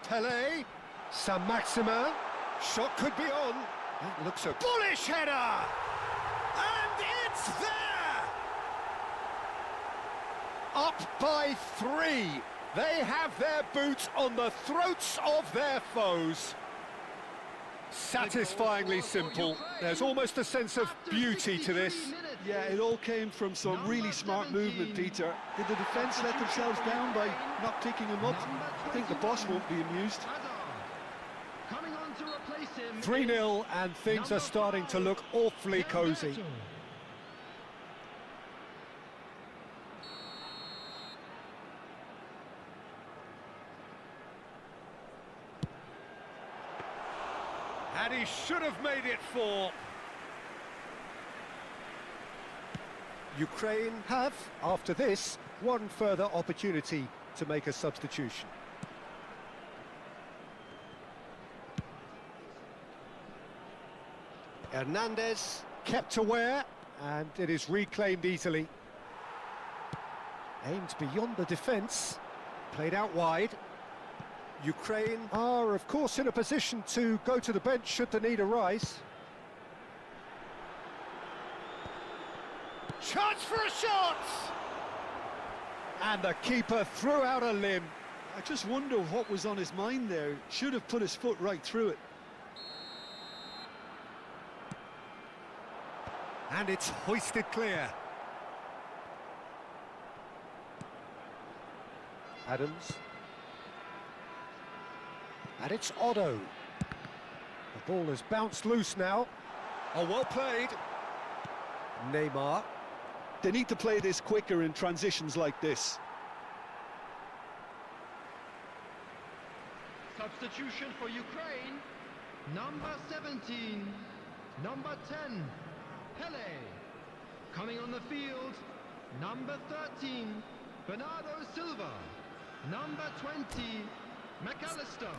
Pele. Saint-Maximin. Shot could be on. That looks a bullish header! And it's there! Up by 3. They have their boots on the throats of their foes. Satisfyingly simple. There's almost a sense of beauty to this. Yeah, it all came from some really smart movement, Peter. Did the defence let themselves down by not picking him up? I think the boss won't be amused. 3-0, and things are starting to look awfully cosy. And he should have made it 4. Ukraine have, after this, one further opportunity to make a substitution. Hernandez kept aware, and it is reclaimed easily. Aimed beyond the defence, played out wide. Ukraine are, of course, in a position to go to the bench should the need arise. Chance for a shot! And the keeper threw out a limb. I just wonder what was on his mind there. Should have put his foot right through it. And it's hoisted clear. Adams. And it's Otto. The ball has bounced loose now. Oh, well played. Neymar. They need to play this quicker in transitions like this. Substitution for Ukraine. Number 17. Number 10. Pele. Coming on the field. Number 13. Bernardo Silva. Number 20. McAllister.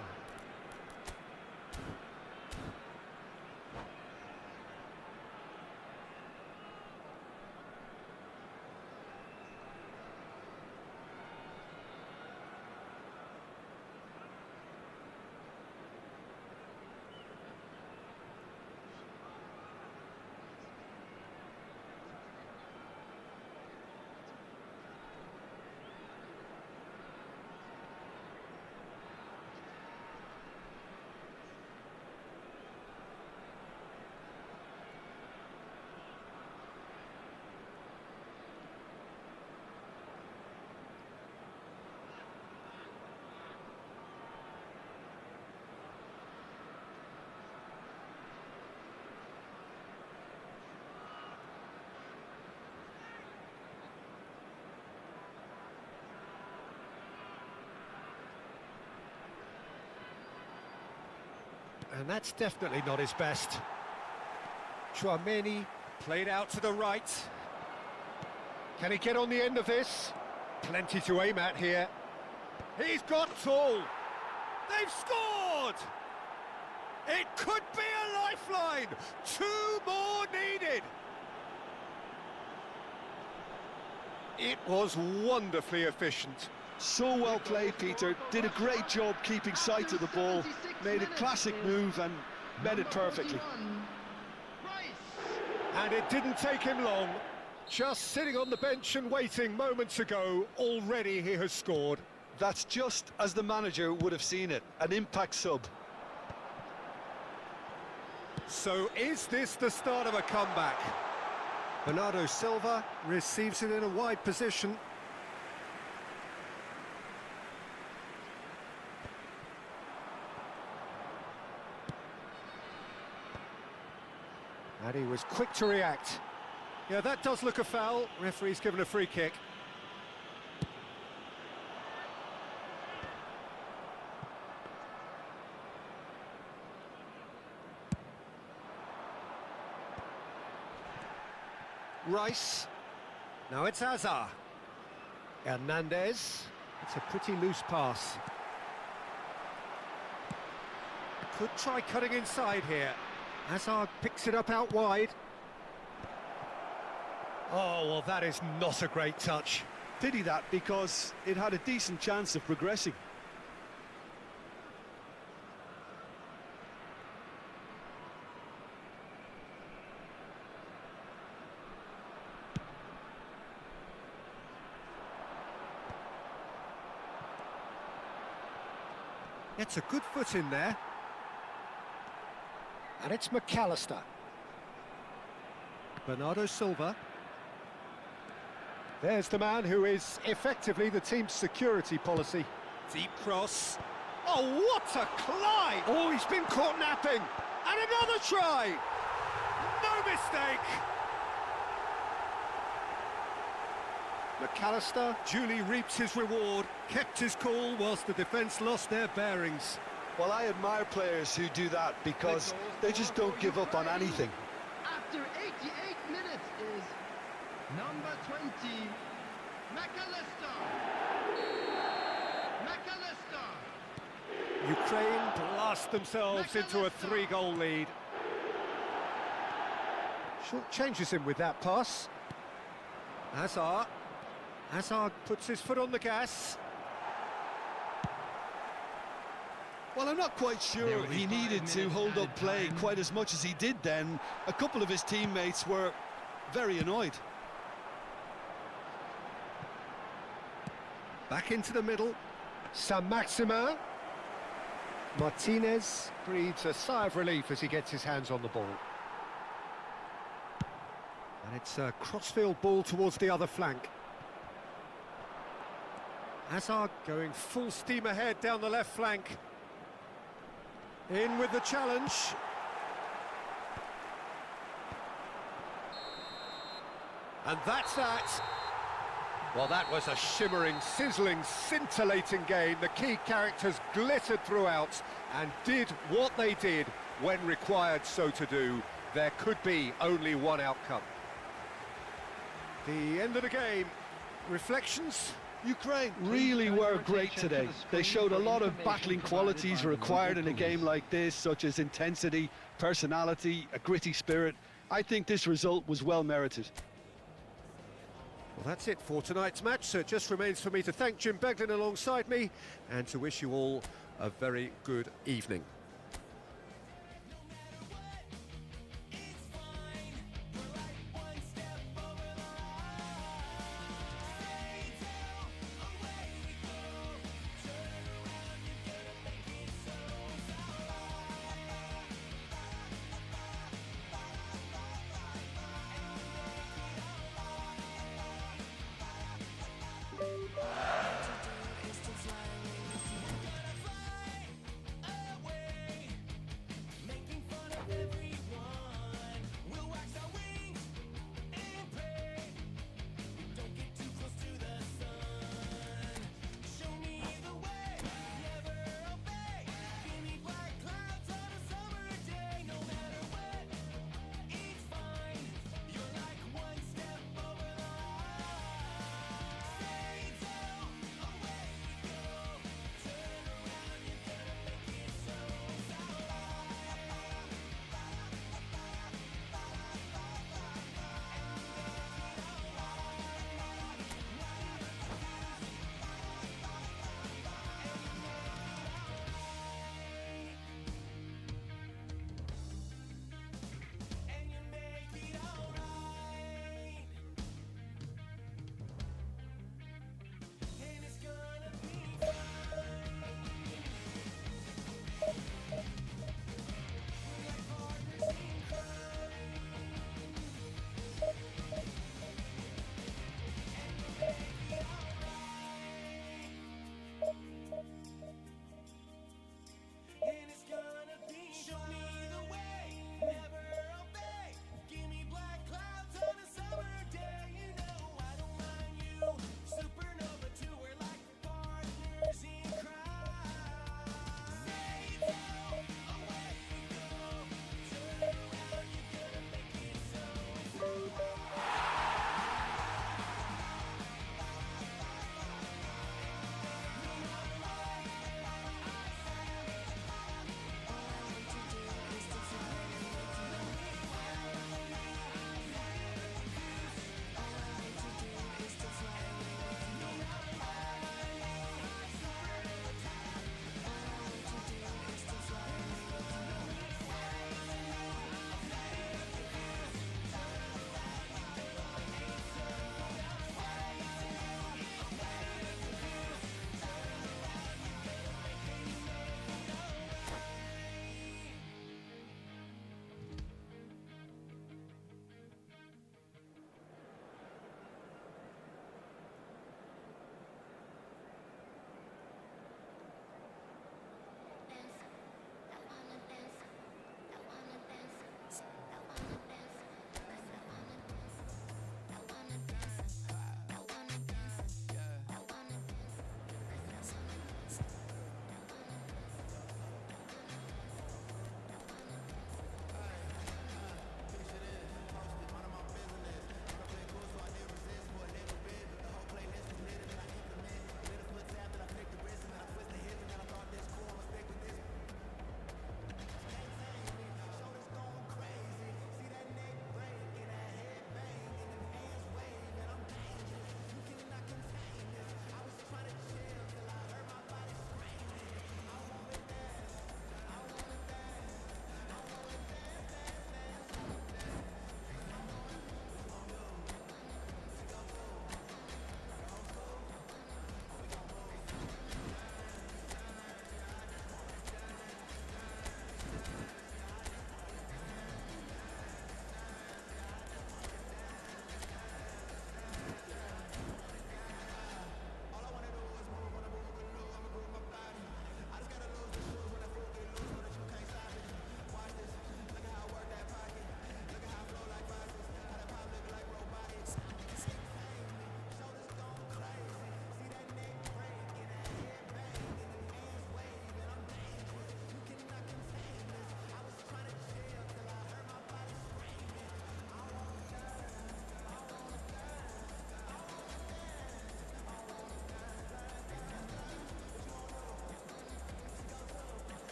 And that's definitely not his best. Chouameni played out to the right. Can he get on the end of this? Plenty to aim at here. He's got tall. They've scored. It could be a lifeline. 2 more needed. It was wonderfully efficient. So well played, Peter. Did a great job keeping sight of the ball. Made a classic move and met it perfectly. And it didn't take him long. Just sitting on the bench and waiting moments ago, already he has scored. That's just as the manager would have seen it, an impact sub. So is this the start of a comeback? Bernardo Silva receives it in a wide position. And he was quick to react. Yeah, that does look a foul. Referee's given a free kick. Rice. Now it's Hazard. Hernandez. It's a pretty loose pass. Could try cutting inside here. Hazard picks it up out wide. Oh, well, that is not a great touch. Pity that, because it had a decent chance of progressing. Gets a good foot in there. And it's McAllister. Bernardo Silva. There's the man who is effectively the team's security policy. Deep cross. Oh, what a climb! Oh, he's been caught napping. And another try. No mistake. McAllister duly reaps his reward, kept his cool whilst the defence lost their bearings. Well, I admire players who do that because they just don't give up on anything. After 88 minutes is number 20, McAllister. McAllister. Ukraine blast themselves into a 3-goal lead. Short changes him with that pass. Hazard. Hazard puts his foot on the gas. Well, I'm not quite sure he needed to hold up play quite as much as he did then. A couple of his teammates were very annoyed. Back into the middle. Saint-Maximin. Martinez breathes a sigh of relief as he gets his hands on the ball. And it's a crossfield ball towards the other flank. Hazard going full steam ahead down the left flank. In with the challenge. And that's that. Well, that was a shimmering, sizzling, scintillating game. The key characters glittered throughout and did what they did when required so to do. There could be only one outcome. The end of the game. Reflections? Ukraine really were great today. They showed a lot of battling qualities required in a game like this, such as intensity, personality, a gritty spirit. I think this result was well merited. Well, that's it for tonight's match, so it just remains for me to thank Jim Beglin alongside me and to wish you all a very good evening.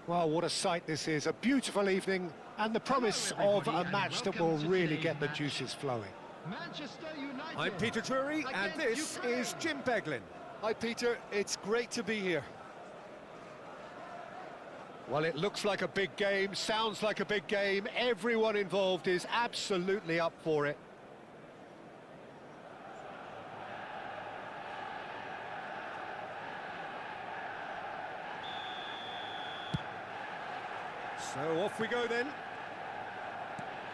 Well, what a sight this is. A beautiful evening and the promise of a match that will really get the juices flowing. Manchester United. I'm Peter Drury, and this is Jim Beglin. Hi, Peter. It's great to be here. Well, it looks like a big game, sounds like a big game. Everyone involved is absolutely up for it. So off we go then.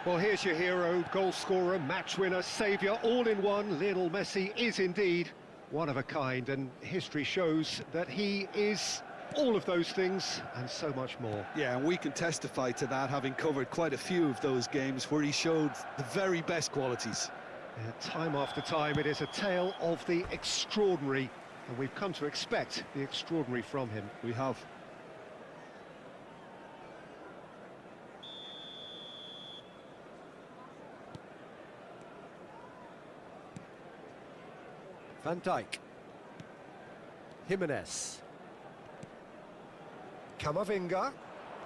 Well, here's your hero, goal scorer, match winner, saviour, all in one. Lionel Messi is indeed one of a kind, and history shows that he is all of those things and so much more. Yeah, and we can testify to that, having covered quite a few of those games where he showed the very best qualities. Yeah, time after time, it is a tale of the extraordinary, and we've come to expect the extraordinary from him. We have. Van Dijk. Jimenez. Camavinga.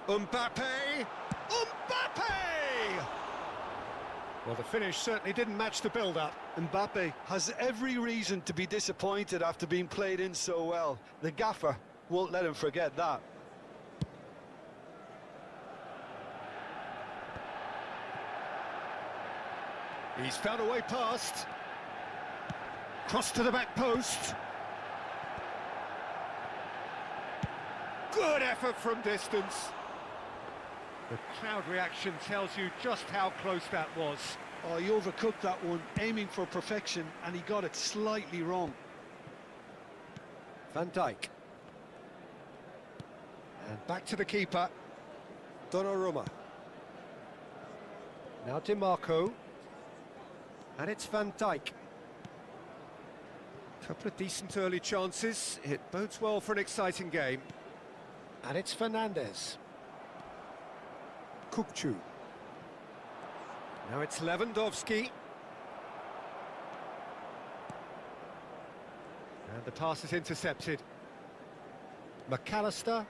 Mbappe. Mbappe! Well, the finish certainly didn't match the build-up. Mbappe has every reason to be disappointed after being played in so well. The gaffer won't let him forget that. He's found a way past. Cross to the back post. Good effort from distance. The crowd reaction tells you just how close that was. Oh, he overcooked that one, aiming for perfection, and he got it slightly wrong. Van Dijk. And back to the keeper. Donnarumma. Now DiMarco. And it's Van Dijk. Couple of decent early chances. It bodes well for an exciting game. And it's Fernandes. Kukçu. Now it's Lewandowski. And the pass is intercepted. McAllister.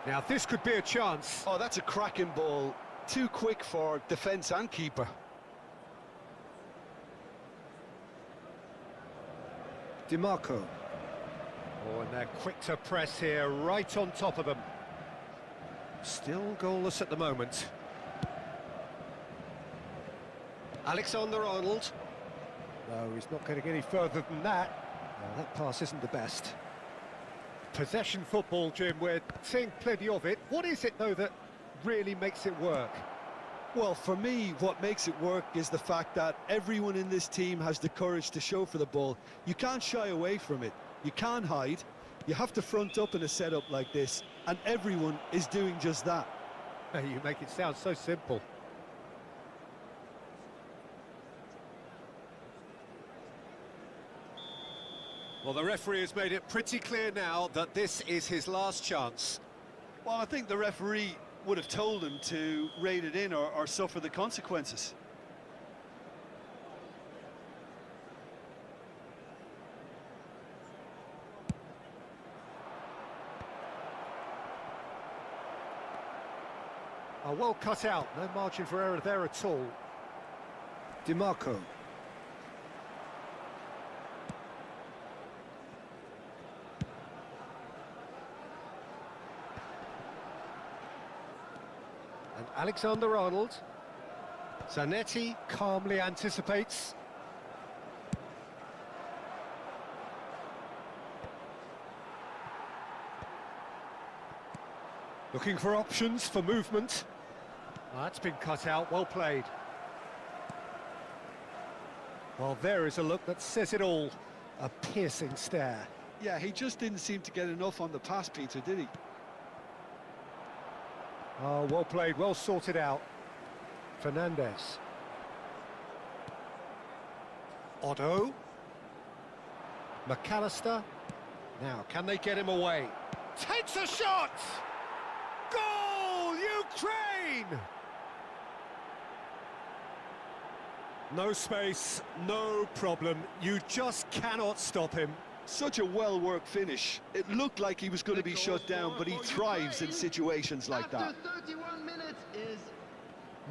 Now this could be a chance. Oh, that's a cracking ball. Too quick for defence and keeper. DiMarco. Oh, and they're quick to press here, right on top of them. Still goalless at the moment. Alexander-Arnold. No, he's not getting any further than that. Well, that pass isn't the best. Possession football, Jim, we're seeing plenty of it. What is it, though, that really makes it work? Well, for me, what makes it work is the fact that everyone in this team has the courage to show for the ball. You can't shy away from it. You can't hide. You have to front up in a setup like this, and everyone is doing just that. You make it sound so simple. Well, the referee has made it pretty clear now that this is his last chance. Well, I think the referee would have told him to rate it in or suffer the consequences. Oh, well cut out, no margin for error there at all. DiMarco. And Alexander-Arnold. Zanetti calmly anticipates. Looking for options for movement. Oh, that's been cut out, well played. Well, there is a look that says it all. A piercing stare. Yeah, he just didn't seem to get enough on the pass, Peter, did he? Oh, well played, well sorted out. Fernandes. Otto. McAllister. Now, can they get him away? Takes a shot! Goal, Ukraine! No space, no problem. You just cannot stop him. Such a well-worked finish. It looked like he was going to be shut down, but he thrives in situations like that. After 31 minutes is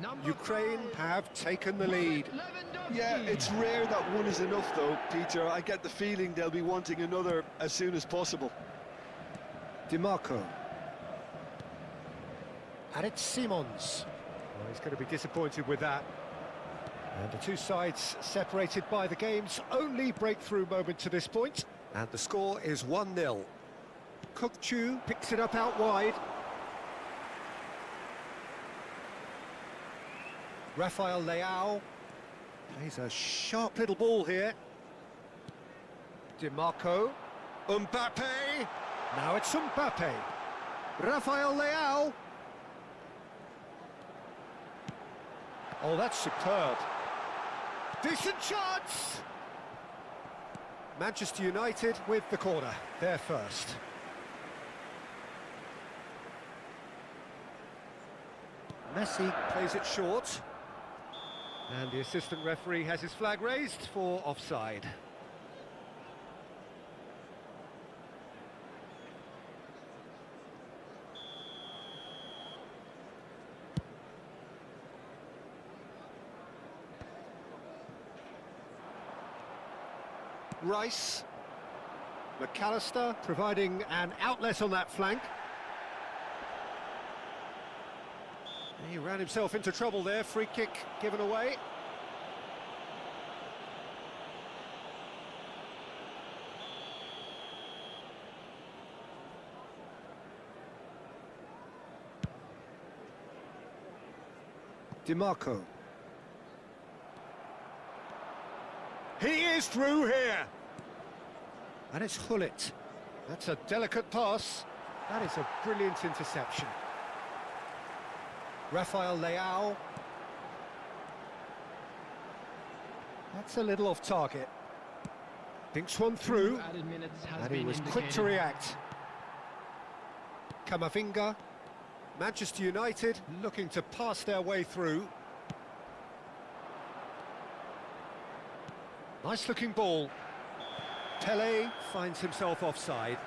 number Ukraine 5, have taken the lead. Lewandowski. Yeah, it's rare that one is enough though, Peter. I get the feeling they'll be wanting another as soon as possible. DiMarco. And it's Simons. Well, he's going to be disappointed with that. And the two sides separated by the game's only breakthrough moment to this point. And the score is 1-0. Kukchu picks it up out wide. Rafael Leao plays a sharp little ball here. DiMarco. Mbappe. Now it's Mbappe. Rafael Leao. Oh, that's superb. Decent chance! Manchester United with the corner. They're first. Messi plays it short. And the assistant referee has his flag raised for offside. Rice. McAllister providing an outlet on that flank. He ran himself into trouble there, free kick given away. DiMarco. He is through here. And it's Hullet. That's a delicate pass. That is a brilliant interception. Rafael Leao. That's a little off target. Thinks one through. 2 added minutes has And he been was quick to indicated. react. Camavinga. Manchester United looking to pass their way through. Nice looking ball. Pele finds himself offside.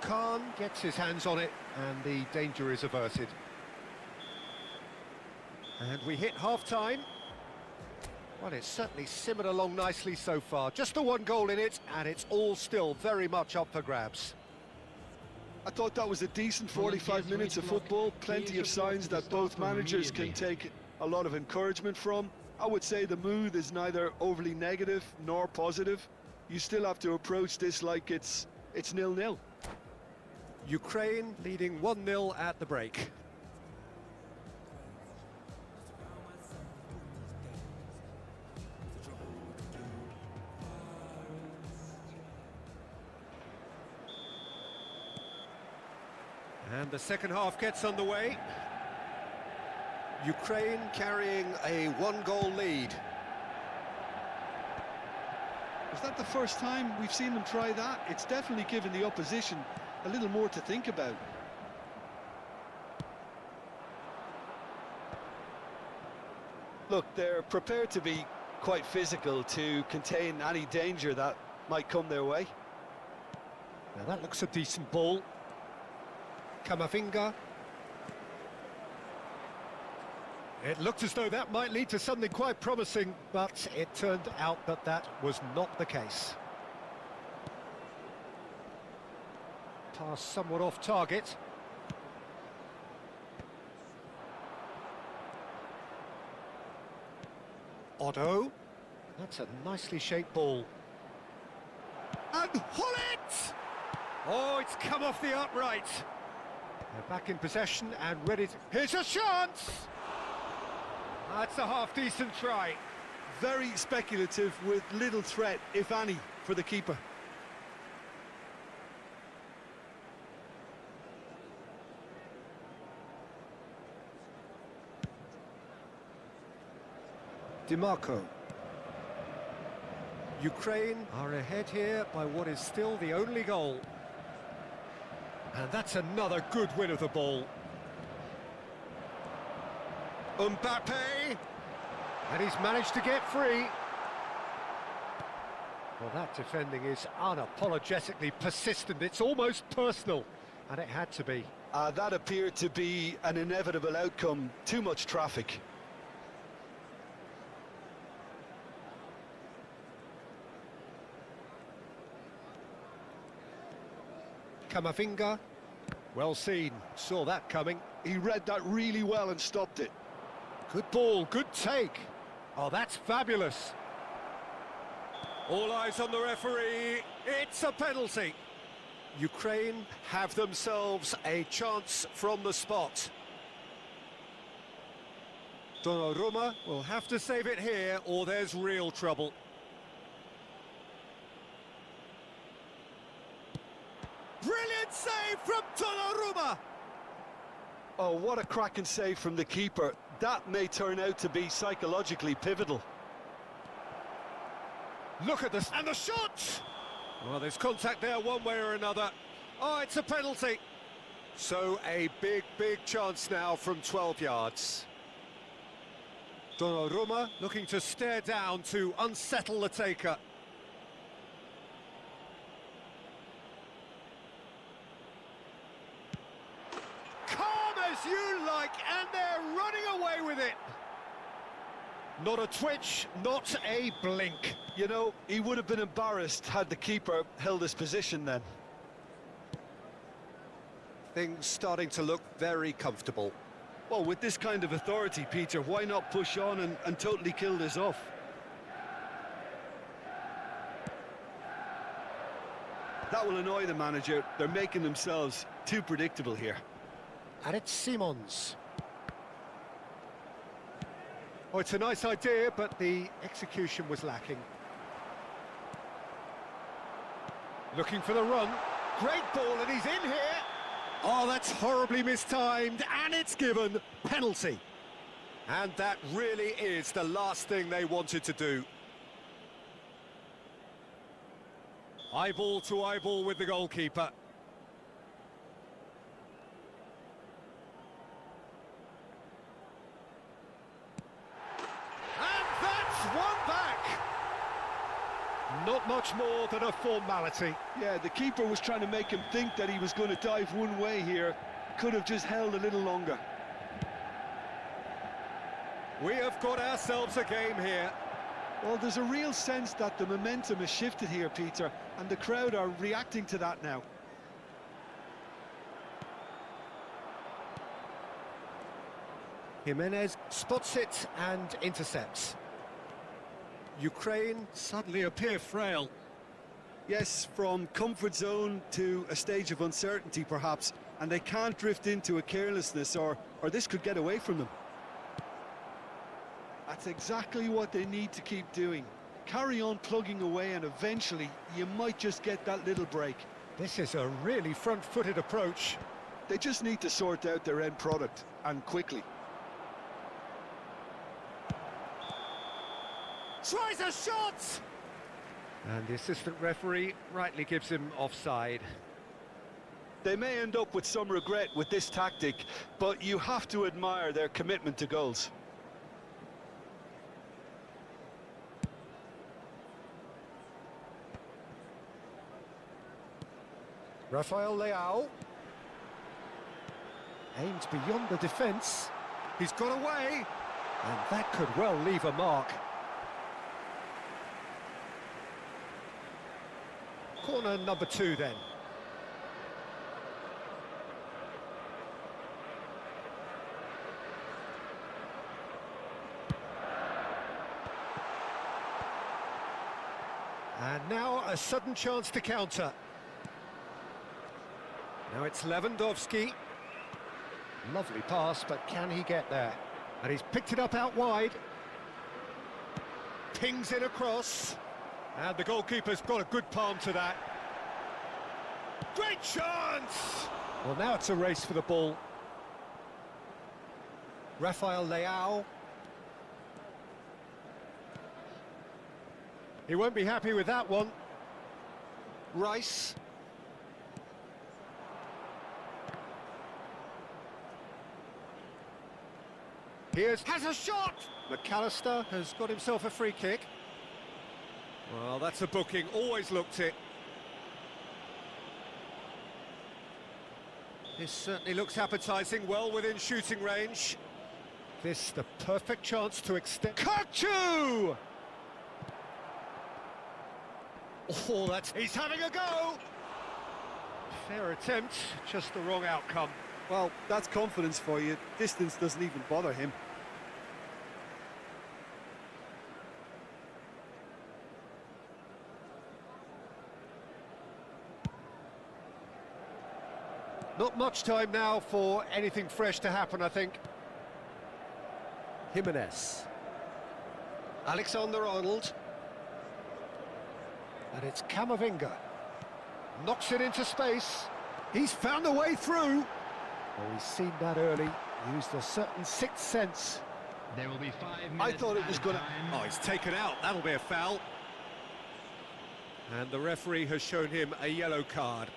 Khan gets his hands on it and the danger is averted. And we hit half-time. Well, it's certainly simmered along nicely so far. Just the one goal in it, and it's all still very much up for grabs. I thought that was a decent 45 minutes of football. Plenty of signs that both managers can take a lot of encouragement from. I would say the mood is neither overly negative nor positive. You still have to approach this like it's 0-0. Ukraine leading 1-0 at the break. And the second half gets underway. Ukraine carrying a one-goal lead. Is that the first time we've seen them try that? It's definitely given the opposition a little more to think about. Look, they're prepared to be quite physical to contain any danger that might come their way. Now that looks a decent ball. Camavinga. It looked as though that might lead to something quite promising, but it turned out that that was not the case. Pass somewhat off target. Otto. That's a nicely shaped ball. And Hullet! Oh, it's come off the upright. They're back in possession and ready to... Here's a chance! That's a half-decent try. Very speculative with little threat, if any, for the keeper. DiMarco. Ukraine are ahead here by what is still the only goal. And that's another good win of the ball. Mbappe! And he's managed to get free. Well, that defending is unapologetically persistent. It's almost personal, and it had to be. That appeared to be an inevitable outcome. Too much traffic. Kamavinga. Well seen. Saw that coming. He read that really well and stopped it. Good ball, good take. Oh, that's fabulous. All eyes on the referee. It's a penalty. Ukraine have themselves a chance from the spot. Donnarumma will have to save it here or there's real trouble. Brilliant save from Donnarumma! Oh, what a cracking save from the keeper. That may turn out to be psychologically pivotal. Look at this. And the shot! Well, there's contact there one way or another. Oh, it's a penalty. So a big, big chance now from 12 yards. Donnarumma looking to stare down to unsettle the taker. Calm as you like, and they're running away with it. Not a twitch, not a blink. You know, he would have been embarrassed had the keeper held his position then. Things starting to look very comfortable. Well, with this kind of authority, Peter, why not push on and totally kill this off? That will annoy the manager. They're making themselves too predictable here. And it's Simons. Oh, it's a nice idea, but the execution was lacking. Looking for the run. Great ball, and he's in here. Oh, that's horribly mistimed, and it's given penalty. And that really is the last thing they wanted to do. Eyeball to eyeball with the goalkeeper. Not much more than a formality. Yeah, the keeper was trying to make him think that he was going to dive one way here. Could have just held a little longer. We have got ourselves a game here. Well, there's a real sense that the momentum has shifted here, Peter, and the crowd are reacting to that now. Jimenez spots it and intercepts. Ukraine suddenly appear frail. Yes, from comfort zone to a stage of uncertainty, perhaps, and they can't drift into a carelessness or this could get away from them. That's exactly what they need to keep doing. Carry on plugging away and eventually you might just get that little break. This is a really front-footed approach. They just need to sort out their end product, and quickly. Tries a shot! And the assistant referee rightly gives him offside. They may end up with some regret with this tactic, but you have to admire their commitment to goals. Rafael Leao aims beyond the defence. He's got away, and that could well leave a mark. Corner number 2 then. And now a sudden chance to counter. Now it's Lewandowski. Lovely pass, but can he get there? And he's picked it up out wide. Pings it across. And the goalkeeper's got a good palm to that. Great chance! Well, now it's a race for the ball. Rafael Leao. He won't be happy with that one. Rice. Has a shot! McAllister has got himself a free kick. Well, that's a booking, always looked it. This certainly looks appetising, well within shooting range. This the perfect chance to extend. Kachаю! Oh, he's having a go! Fair attempt, just the wrong outcome. Well, that's confidence for you. Distance doesn't even bother him. Not much time now for anything fresh to happen, I think. Jimenez. Alexander-Arnold. And it's Camavinga. Knocks it into space. He's found a way through. Oh, he's seen that early. Used a certain sixth sense. There will be 5 minutes. I thought it was going to... Oh, he's taken out. That'll be a foul. And the referee has shown him a yellow card.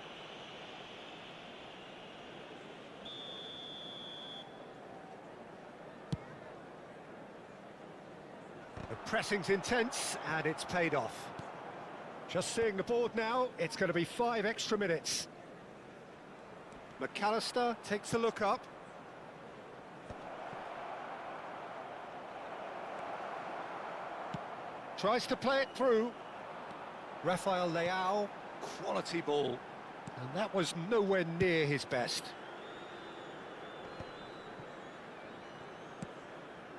The pressing's intense, and it's paid off. Just seeing the board now, it's going to be 5 extra minutes. McAllister takes a look up. Tries to play it through. Rafael Leao, quality ball. And that was nowhere near his best.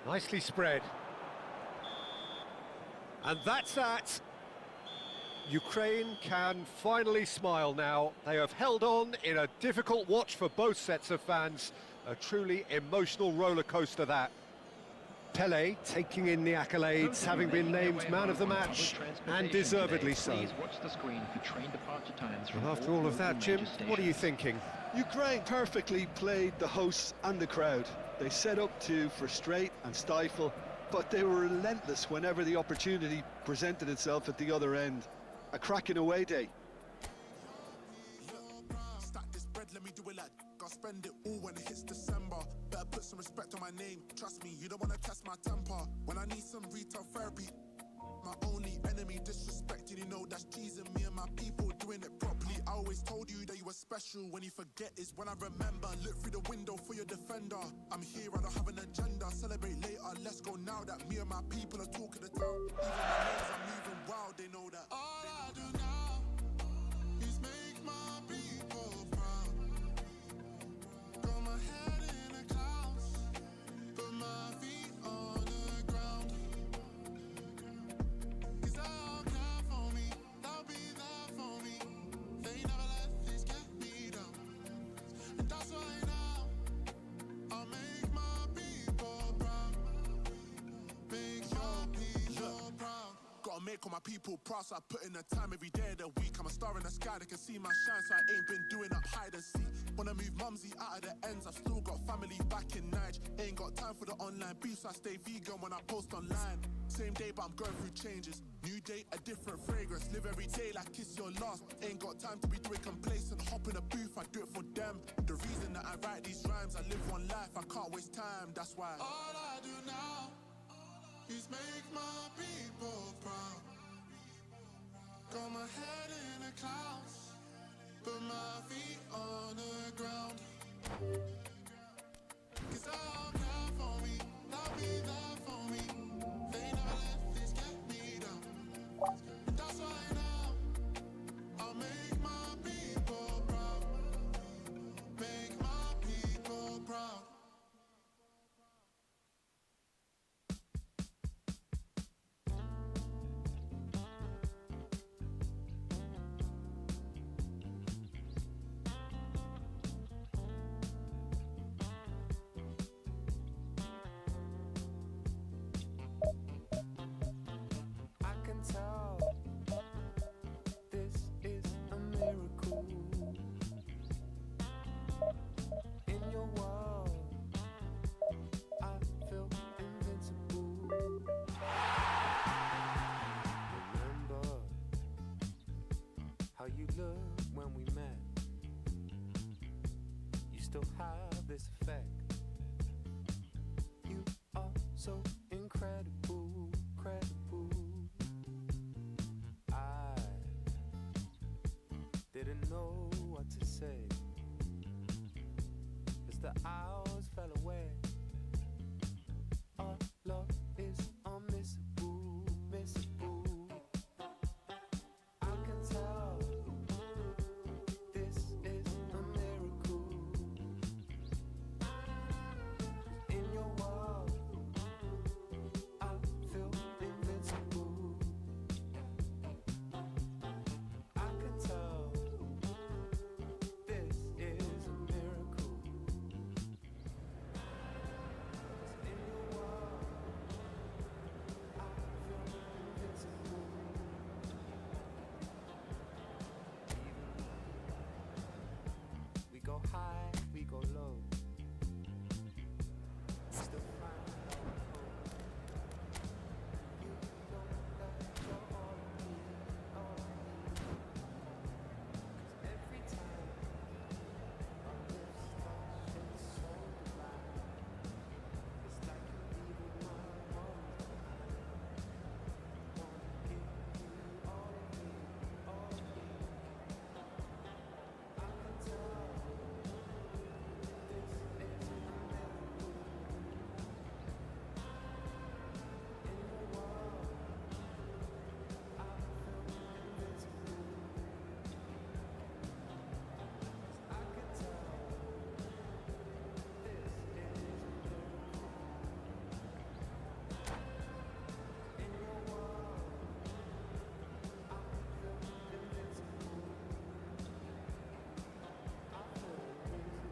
Nicely spread. And that's that. Ukraine can finally smile now. They have held on in a difficult watch for both sets of fans. A truly emotional roller coaster that. Pele taking in the accolades, having been named man of the match, and deservedly so. And after all of that, Jim, what are you thinking? Ukraine perfectly played the hosts and the crowd. They set up to frustrate and stifle, but they were relentless whenever the opportunity presented itself at the other end. A cracking away day. Stack this bread, let me do it like I'll spend it all when it hits December. Better put some respect on my name. Trust me, you don't wanna test my temper. When I need some retail therapy, my only enemy disrespecting, you know that's teasing me and my people doing it properly. I always told you that you were special. When you forget is when I remember. Look through the window for your defender. I'm here, I don't have an agenda. Celebrate later, let's go now that me and my people are talking the town. Even my names are moving wild, they know that. All I do now is make my people proud. Got my head in the clouds, put my feet on the ground. Cause they'll care for me, they'll be there for me. They never let this get me down. And that's why now I'll make my people proud. Make your people proud. Gotta make all my people proud, so I put in the time every day of the week. I'm a star in the sky, they can see my shine, so I ain't been doing up hide and seek. Wanna move mumsy out of the ends, I've still got family back in Nige. Ain't got time for the online beef, so I stay vegan when I post online. Same day, but I'm going through changes. New day, a different fragrance. Live every day like it's your last. Ain't got time to be doing complacent. Hop in a booth, I do it for them. The reason that I write these rhymes, I live one life, I can't waste time, that's why. All I do now is make my people proud. Got my head in the clouds, put my feet on the ground. Cause they'll care for me, they'll be there for me. They never let this get me down. And that's why now I'll make my people proud. Make my people proud. still have this effect. You are so incredible, credible. I didn't know what to say as the hours fell away. Our love is unmissable, missable. I can tell this is a miracle. In your world, I feel invincible. I can tell this is a miracle. In your world, I feel invincible. We go high, we go low. We still find our home. You know that you're all of me, all of me. 'Cause every time our lips touch, it's so divine. It's like you're leaving my worries behind. Wanna give you all of me, all of me. I can tell this is a miracle. In your world, I feel invincible. 'Cause I can tell this is a miracle. In your world, I feel invincible. I feel invincible.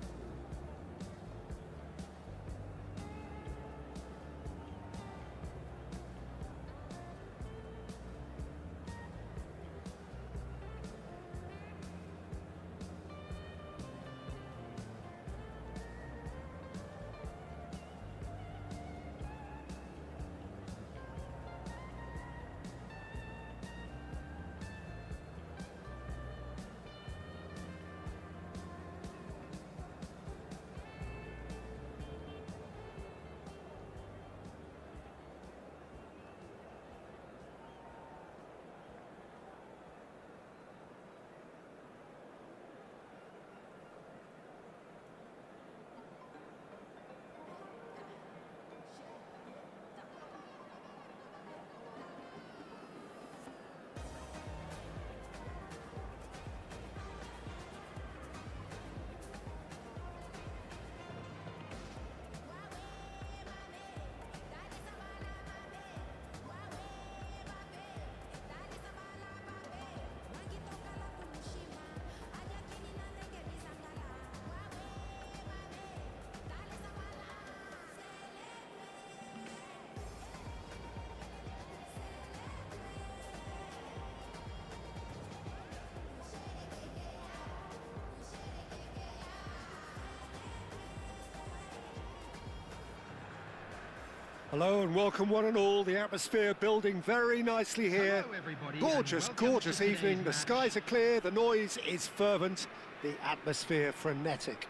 Hello and welcome one and all. The atmosphere building very nicely here. Hello, everybody, Gorgeous, and welcome gorgeous to today's evening. The match. skies are clear, the noise is fervent, the atmosphere frenetic.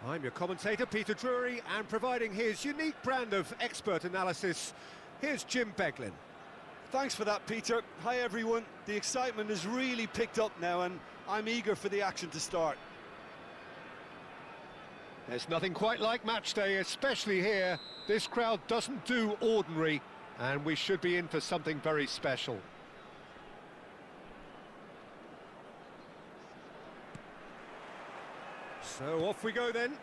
I'm your commentator, Peter Drury, and providing his unique brand of expert analysis, here's Jim Beglin. Thanks for that, Peter. Hi, everyone. The excitement has really picked up now, and I'm eager for the action to start. There's nothing quite like match day, especially here. This crowd doesn't do ordinary, and we should be in for something very special. So off we go then.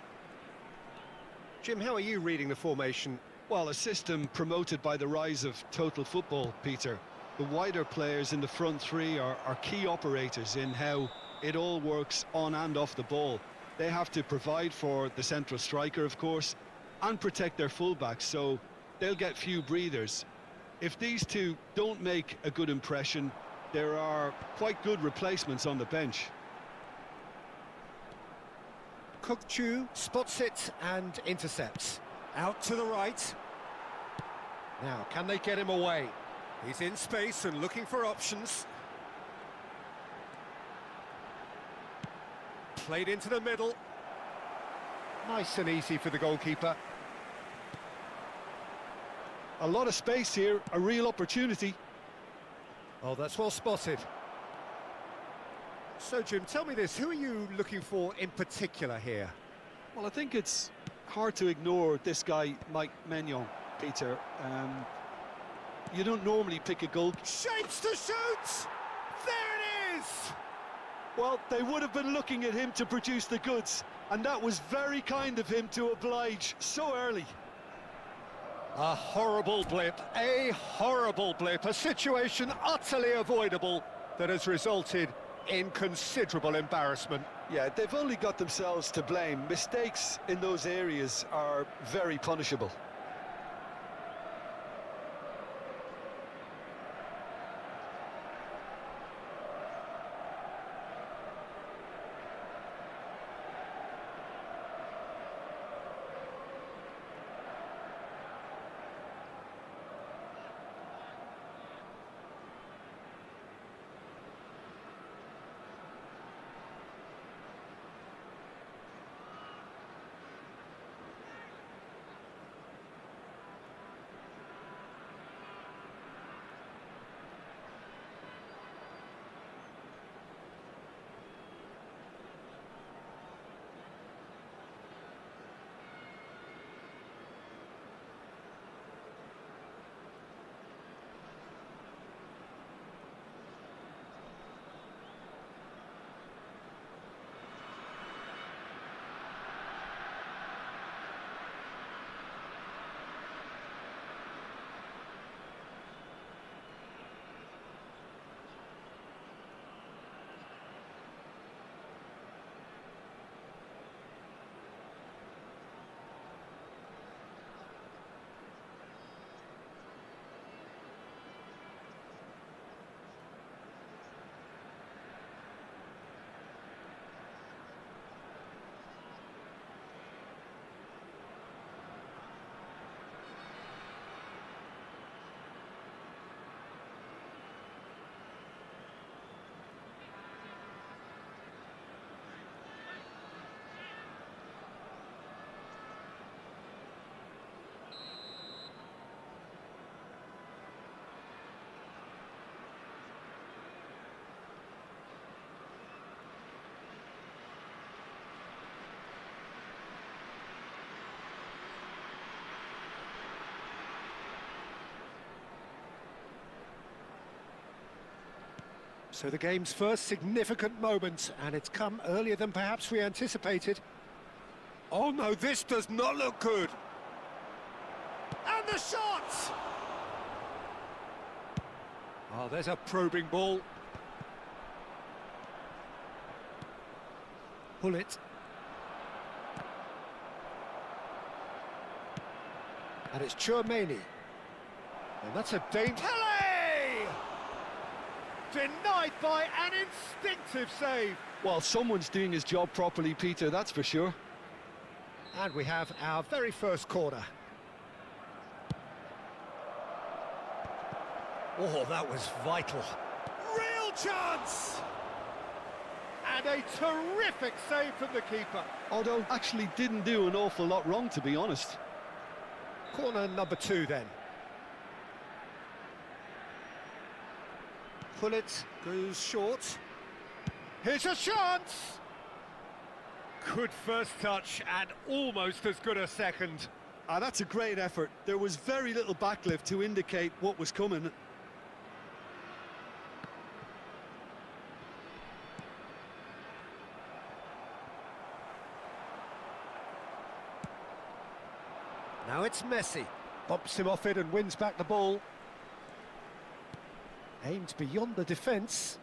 Jim, how are you reading the formation? Well, a system promoted by the rise of total football, Peter. The wider players in the front three are key operators in how it all works on and off the ball. They have to provide for the central striker, of course, and protect their fullbacks, so they'll get few breathers. If these two don't make a good impression, there are quite good replacements on the bench. Kukchu spots it and intercepts. Out to the right. Now, can they get him away? He's in space and looking for options. Played into the middle. Nice and easy for the goalkeeper. A lot of space here, a real opportunity. Oh, that's well spotted. So, Jim, tell me this, who are you looking for in particular here? Well, I think it's hard to ignore this guy, Mike Maignan, Peter. You don't normally pick a goal. Shapes to shoot! There it is! Well, they would have been looking at him to produce the goods, and that was very kind of him to oblige so early. A horrible blip, a situation utterly avoidable that has resulted in considerable embarrassment. Yeah, they've only got themselves to blame. Mistakes in those areas are very punishable. So the game's first significant moment, and it's come earlier than perhaps we anticipated. Oh no, this does not look good. And the shot! Oh, there's a probing ball. Pull it. And it's Chouameni. And that's a danger. Pele! Denied by an instinctive save. Well, someone's doing his job properly, Peter, that's for sure. And we have our very first corner. Oh, that was vital. Real chance! And a terrific save from the keeper. Although, actually didn't do an awful lot wrong, to be honest. Corner number 2 then. Pull it, goes short. Here's a chance! Good first touch and almost as good a second. That's a great effort. There was very little backlift to indicate what was coming. Now it's Messi. Bumps him off it and wins back the ball. Aimed beyond the defence.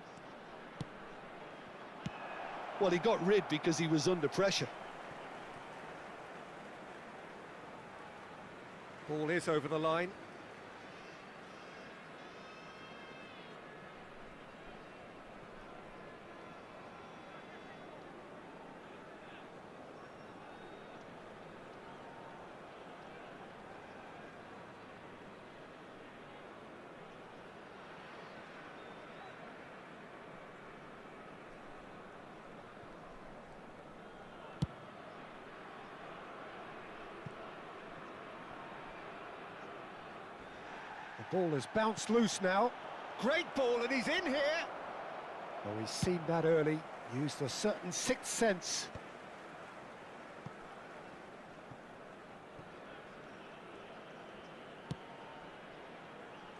Well, he got rid because he was under pressure. Ball is over the line. The ball has bounced loose now. Great ball, and he's in here. Oh, he's seen that early, used a certain sixth sense.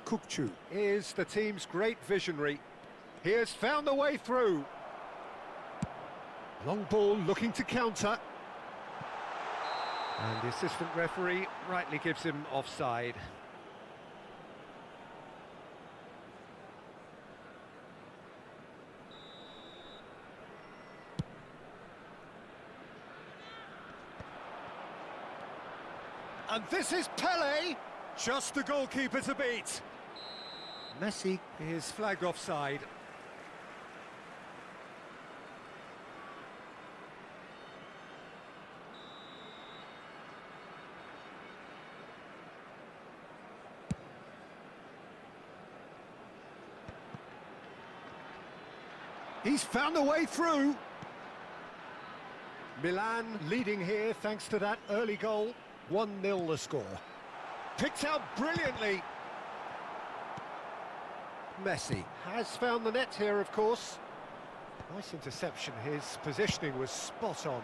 Kukcu is the team's great visionary. He has found the way through. Long ball looking to counter. And the assistant referee rightly gives him offside. And this is Pele, just the goalkeeper to beat. Messi is flagged offside. He's found a way through. Milan leading here thanks to that early goal. 1-0 the score. Picked out brilliantly. Messi has found the net here, of course. Nice interception, his positioning was spot on.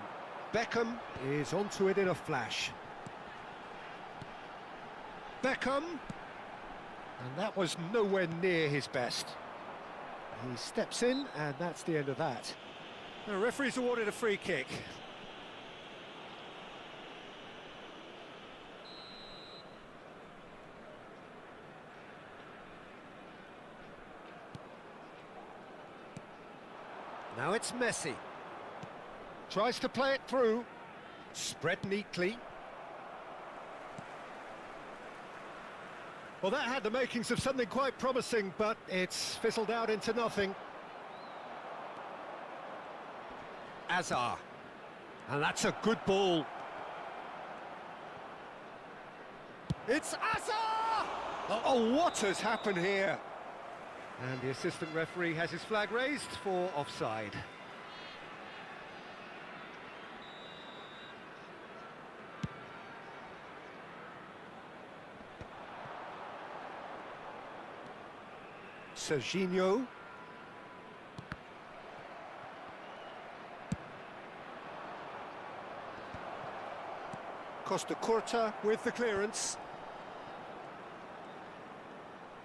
Beckham is onto it in a flash. Beckham! And that was nowhere near his best. He steps in, and that's the end of that. The referee's awarded a free kick. Now it's Messi. Tries to play it through. Spread neatly. Well, that had the makings of something quite promising, but it's fizzled out into nothing. Azar. And that's a good ball. It's Azar! Oh, what has happened here? And the assistant referee has his flag raised for offside. Serginho. Costa Curta with the clearance.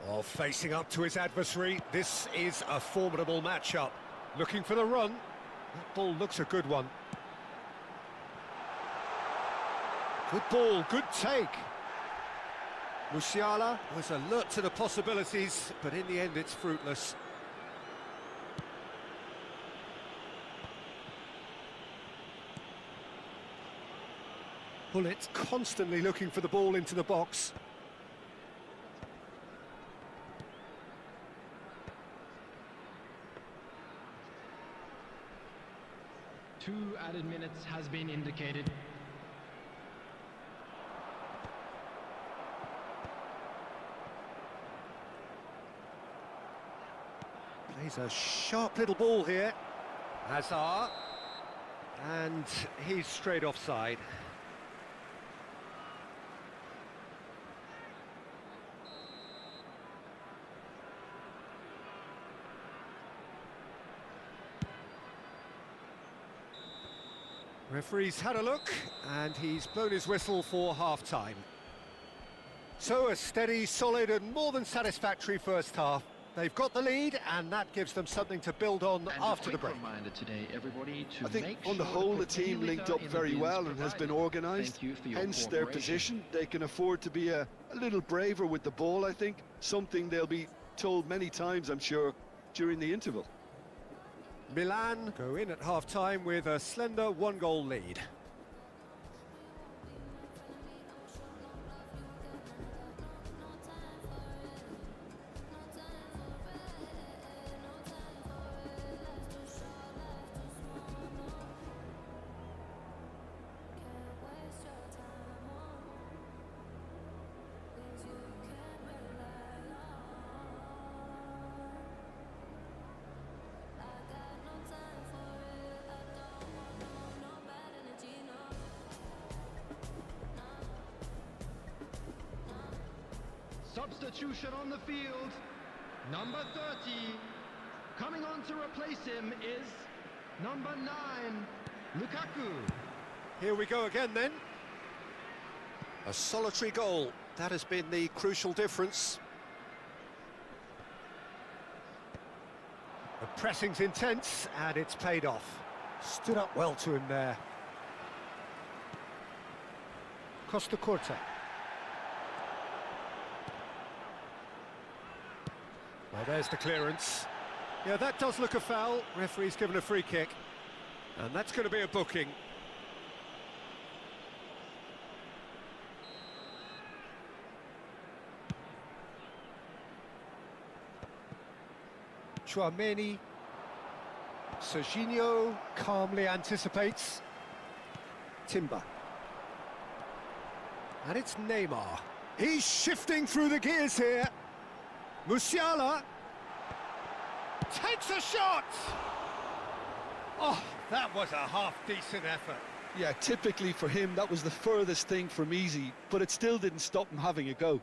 Oh, facing up to his adversary, this is a formidable matchup. Looking for the run. That ball looks a good one. Good ball, good take. Musiala was alert to the possibilities, but in the end it's fruitless. Bullet constantly looking for the ball into the box. Two added minutes has been indicated. Plays a sharp little ball here. Hazard. And he's straight offside. Referee's had a look, and he's blown his whistle for half-time. So a steady, solid and more than satisfactory first half. They've got the lead, and that gives them something to build on after the break. Today, everybody, to I think on the whole the team linked up very well and has been organised, hence their position. They can afford to be a little braver with the ball, I think, something they'll be told many times, I'm sure, during the interval. Milan go in at half-time with a slender one-goal lead. substitution on the field. Number 30. Coming on to replace him is number 9, Lukaku. Here we go again then. A solitary goal. That has been the crucial difference. The pressing's intense and it's paid off. Stood up well to him there. Costa Corte. Well, there's the clearance. Yeah, that does look a foul. Referee's given a free kick. And that's going to be a booking. Chouameni. Serginho calmly anticipates. Timber. And it's Neymar. He's shifting through the gears here. Musiala Takes a shot! Oh, that was a half-decent effort. Yeah, typically for him, that was the furthest thing from easy, but it still didn't stop him having a go.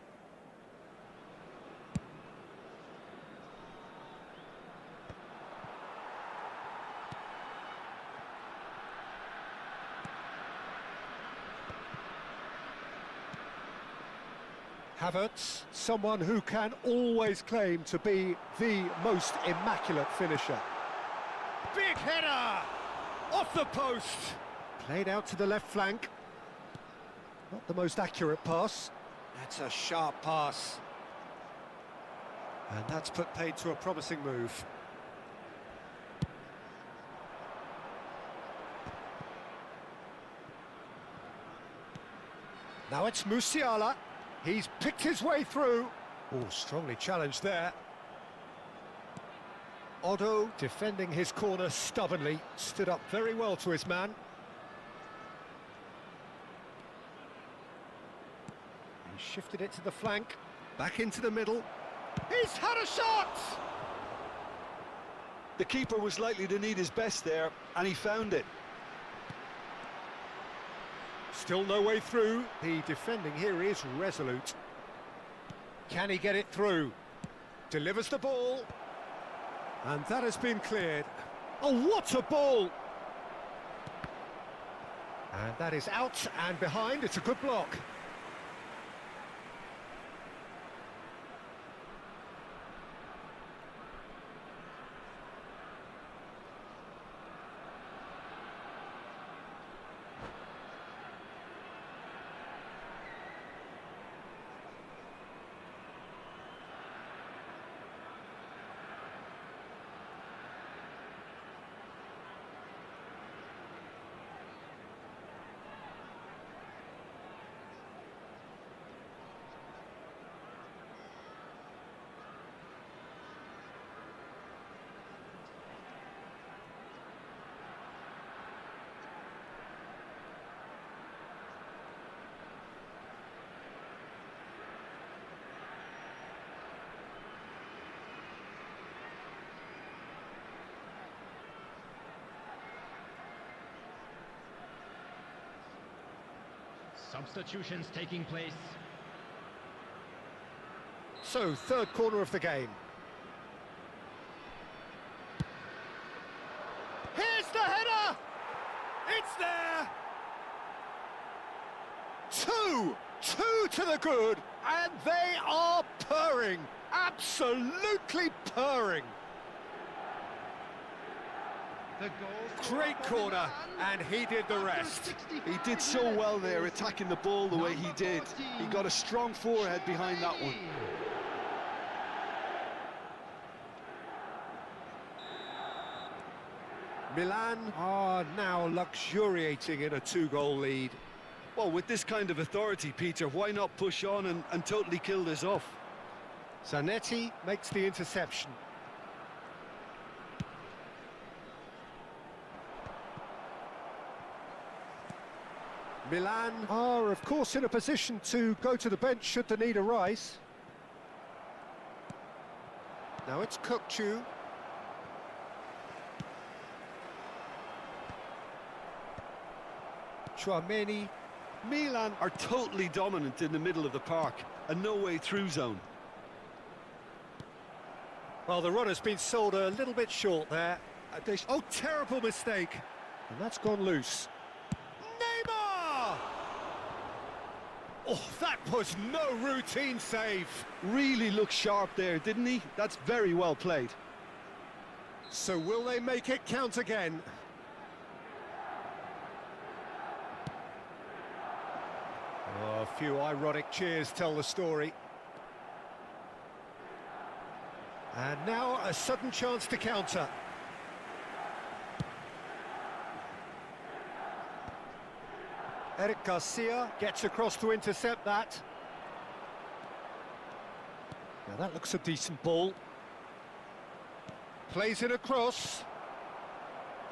Havertz, someone who can always claim to be the most immaculate finisher. Big header! Off the post! Played out to the left flank. Not the most accurate pass. That's a sharp pass. And that's put paid to a promising move. Now it's Musiala. He's picked his way through. Oh, strongly challenged there. Otto defending his corner stubbornly. Stood up very well to his man. He shifted it to the flank. Back into the middle. He's had a shot! The keeper was likely to need his best there, and he found it. Still no way through. The defending here is resolute. Can he get it through? Delivers the ball. And that has been cleared. Oh, what a ball! And that is out and behind. It's a good block. Substitutions taking place. So, third corner of the game. Here's the header! It's there! Two to the good, and they are purring, absolutely purring. The goal. Great corner, and he did the rest. He did so well there, attacking the ball the way he did. He got a strong forehead behind that one. Milan are now luxuriating in a two-goal lead. Well, with this kind of authority, Peter, why not push on and totally kill this off? Zanetti makes the interception. Milan are, of course, in a position to go to the bench should the need arise. Now it's Kukçu. Chouameni. Milan are totally dominant in the middle of the park. a no-way through zone. Well, the runner's been sold a little bit short there. Oh, terrible mistake. And that's gone loose. Neymar! Oh, that was no routine save. Really looked sharp there, didn't he? That's very well played. So will they make it count again? Oh, a few ironic cheers tell the story. And now a sudden chance to counter. Eric Garcia gets across to intercept that. Now that looks a decent ball. Plays it across.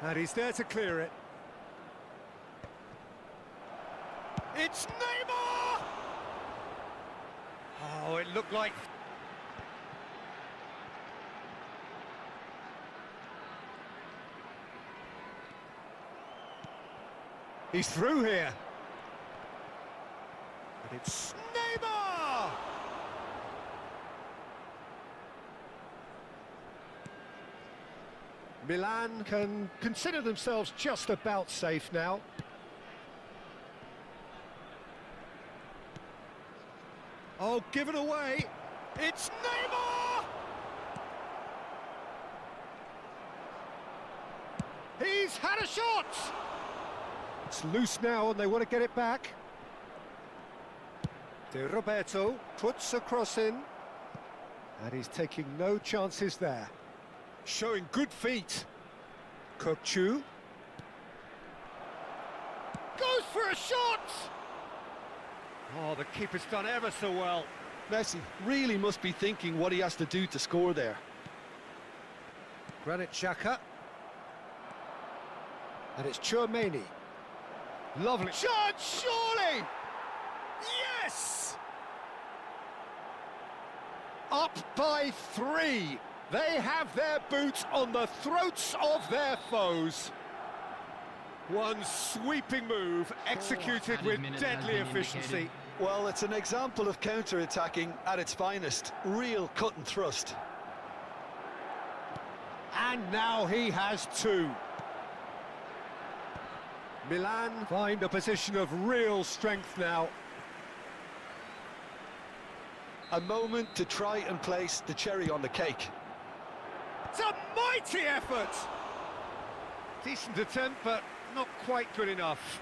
And he's there to clear it. It's Neymar! Oh, it looked like... He's through here. And it's... Neymar! Milan can consider themselves just about safe now. Oh, give it away. It's Neymar! He's had a shot! It's loose now and they want to get it back. De Roberto puts a cross in. And he's taking no chances there. Showing good feet. Kachаю Goes for a shot! Oh, the keeper's done ever so well. Messi really must be thinking what he has to do to score there. Granit Xhaka. And it's Tchouaméni. Lovely. Chance, surely! Yes! Up by 3. They have their boots on the throats of their foes. One sweeping move executed with deadly efficiency. Well, it's an example of counter-attacking at its finest. Real cut and thrust. And now he has 2. Milan find a position of real strength now. A moment to try and place the cherry on the cake. It's a mighty effort! Decent attempt, but not quite good enough.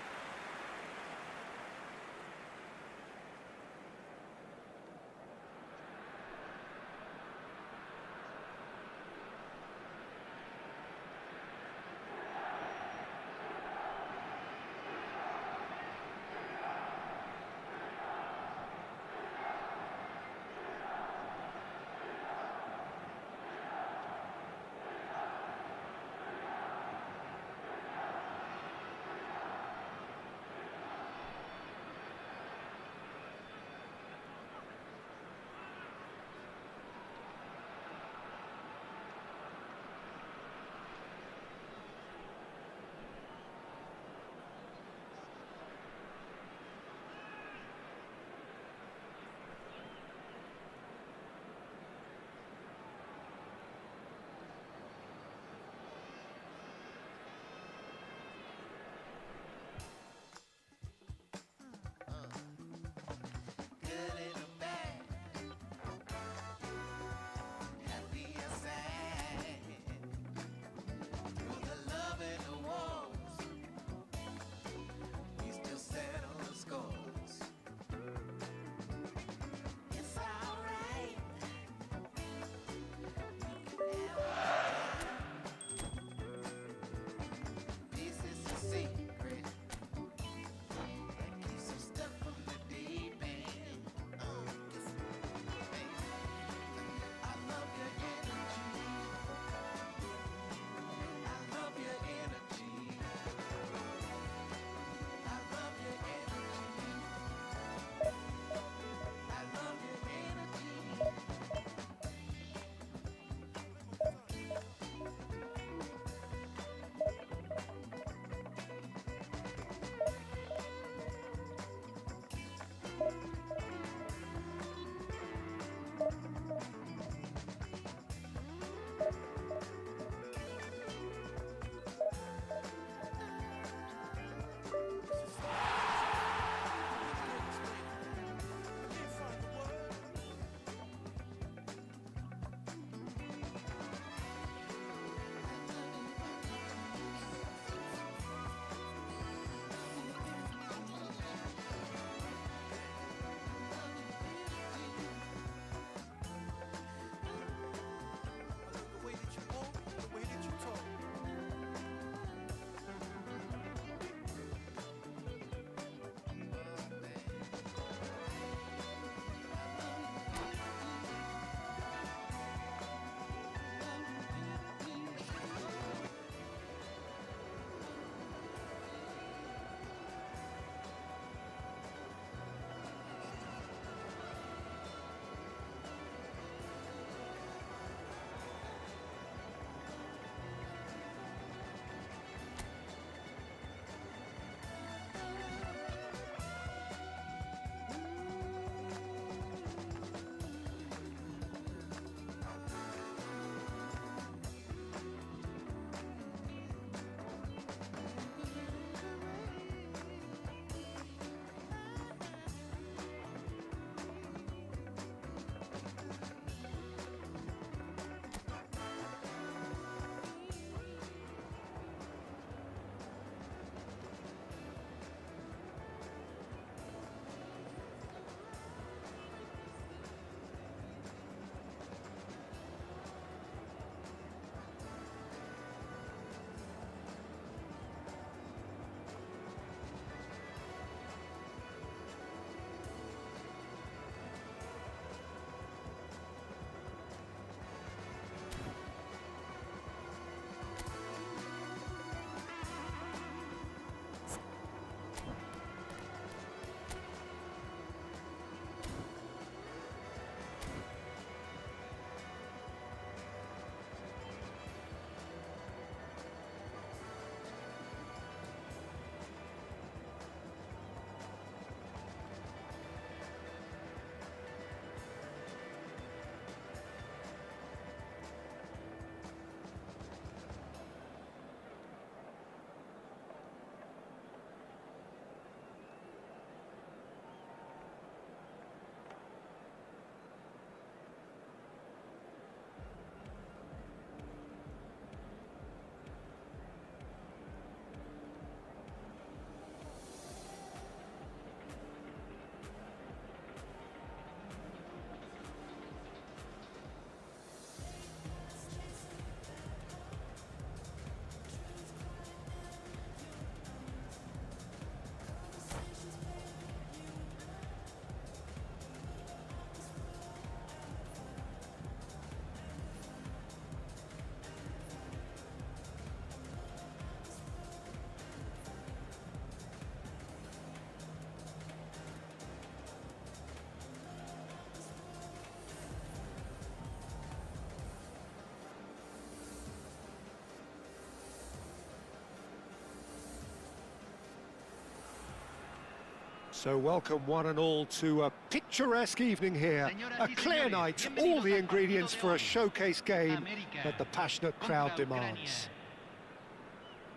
So welcome one and all to a picturesque evening here. A clear night, all the ingredients for a showcase game that the passionate crowd demands.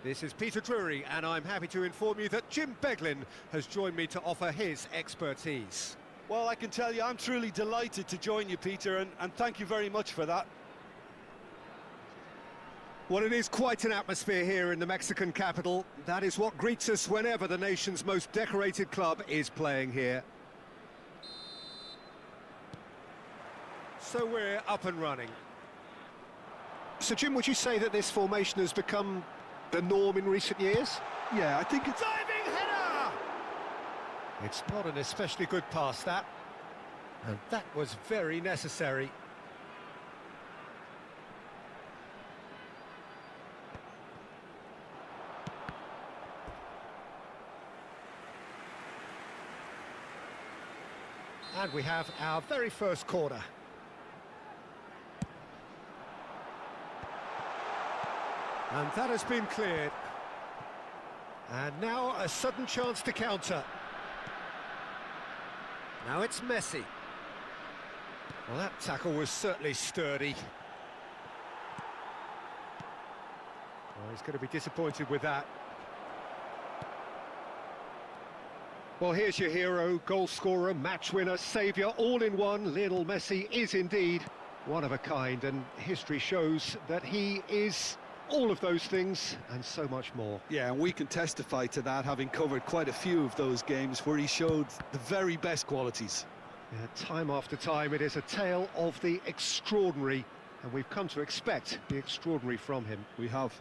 This is Peter Drury, and I'm happy to inform you that Jim Beglin has joined me to offer his expertise. Well, I can tell you I'm truly delighted to join you, Peter, and thank you very much for that. Well, it is quite an atmosphere here in the Mexican capital. That is what greets us whenever the nation's most decorated club is playing here. So we're up and running. So, Jim, would you say that this formation has become the norm in recent years? Yeah, I think it's... Diving header! It's not an especially good pass, that. And that was very necessary. And we have our very first corner. And that has been cleared. And now a sudden chance to counter. Now it's Messi. Well, that tackle was certainly sturdy. Well, he's going to be disappointed with that. Well, here's your hero, goal scorer, match winner, saviour, all in one. Lionel Messi is indeed one of a kind, and history shows that he is all of those things and so much more. Yeah, and we can testify to that, having covered quite a few of those games where he showed the very best qualities. Yeah, time after time, it is a tale of the extraordinary, and we've come to expect the extraordinary from him. We have.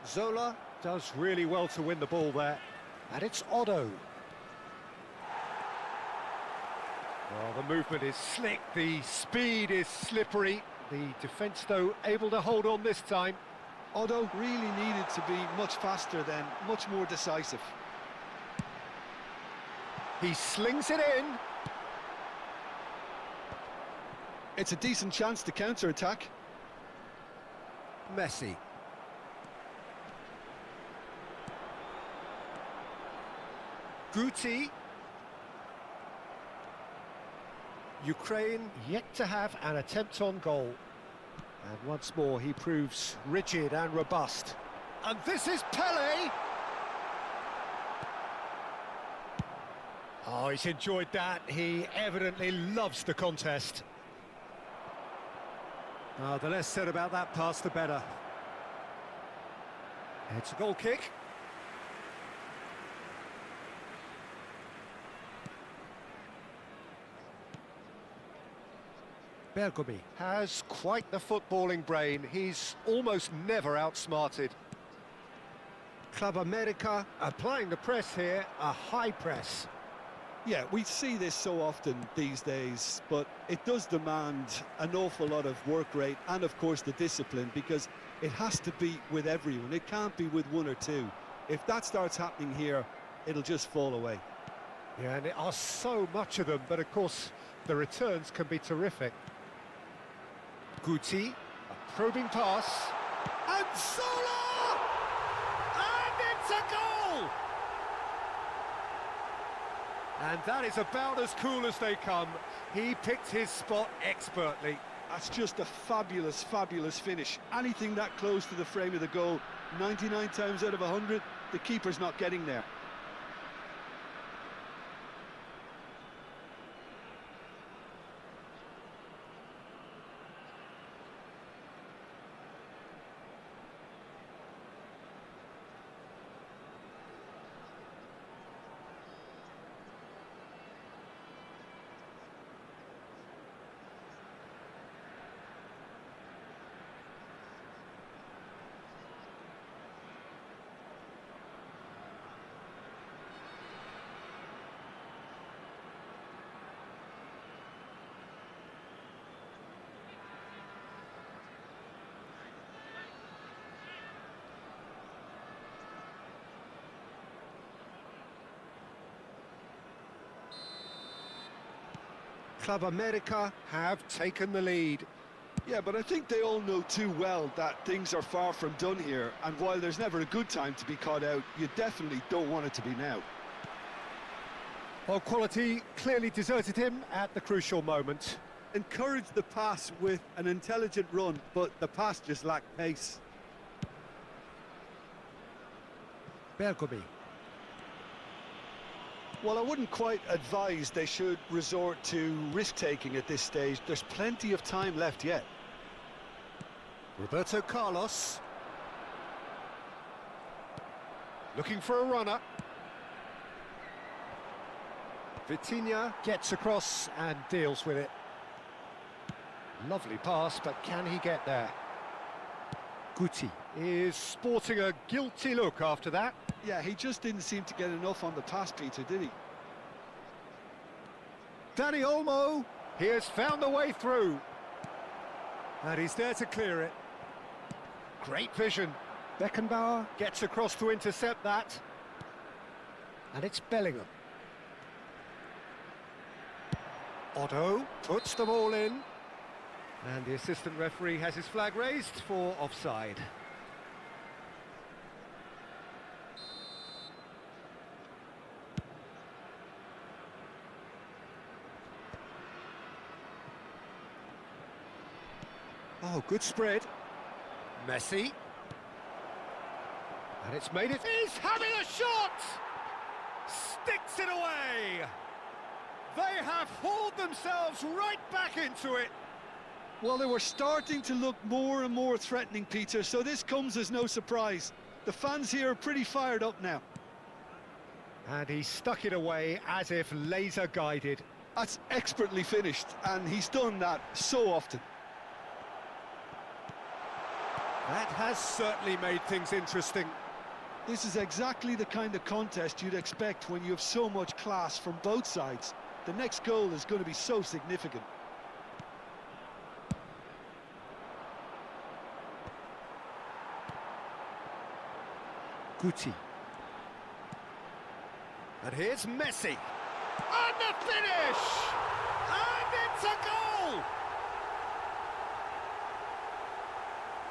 Zola does really well to win the ball there. And it's Otto. Well, the movement is slick, the speed is slippery. The defence, though, able to hold on this time. Otto really needed to be much faster then, much more decisive. He slings it in. It's a decent chance to counter-attack. Messi. Guti. Ukraine yet to have an attempt on goal. And once more he proves rigid and robust. And this is Pele! Oh, he's enjoyed that. He evidently loves the contest. Oh, the less said about that pass, the better. It's a goal kick. Bergomi has quite the footballing brain. He's almost never outsmarted. Club America applying the press here, a high press. Yeah, we see this so often these days, but it does demand an awful lot of work rate and, of course, the discipline, because it has to be with everyone. It can't be with one or two. If that starts happening here, it'll just fall away. Yeah, and there are so much of them, but, of course, the returns can be terrific. Guti, a probing pass. And Zola! And it's a goal! And that is about as cool as they come. He picked his spot expertly. That's just a fabulous, fabulous finish. Anything that close to the frame of the goal, 99 times out of 100, the keeper's not getting there. Club America have taken the lead. Yeah, but I think they all know too well that things are far from done here, and while there's never a good time to be caught out, you definitely don't want it to be now. Well, quality clearly deserted him at the crucial moment. Encouraged the pass with an intelligent run, but the pass just lacked pace. Bergomi. Well, I wouldn't quite advise they should resort to risk-taking at this stage. There's plenty of time left yet. Roberto Carlos. Looking for a runner. Vitinha gets across and deals with it. Lovely pass, but can he get there? Guti is sporting a guilty look after that. Yeah, he just didn't seem to get enough on the pass, Peter, did he? Dani Olmo, he has found the way through. And he's there to clear it. Great vision. Beckenbauer gets across to intercept that. And it's Bellingham. Otto puts them all in. And the assistant referee has his flag raised for offside. Oh, good spread. Messi. And it's made it. He's having a shot! Sticks it away! They have hauled themselves right back into it. Well, they were starting to look more and more threatening, Peter, so this comes as no surprise. The fans here are pretty fired up now. And he stuck it away as if laser guided. That's expertly finished, and he's done that so often. That has certainly made things interesting. This is exactly the kind of contest you'd expect when you have so much class from both sides. The next goal is going to be so significant. Guti. And here's Messi. And the finish! And it's a goal!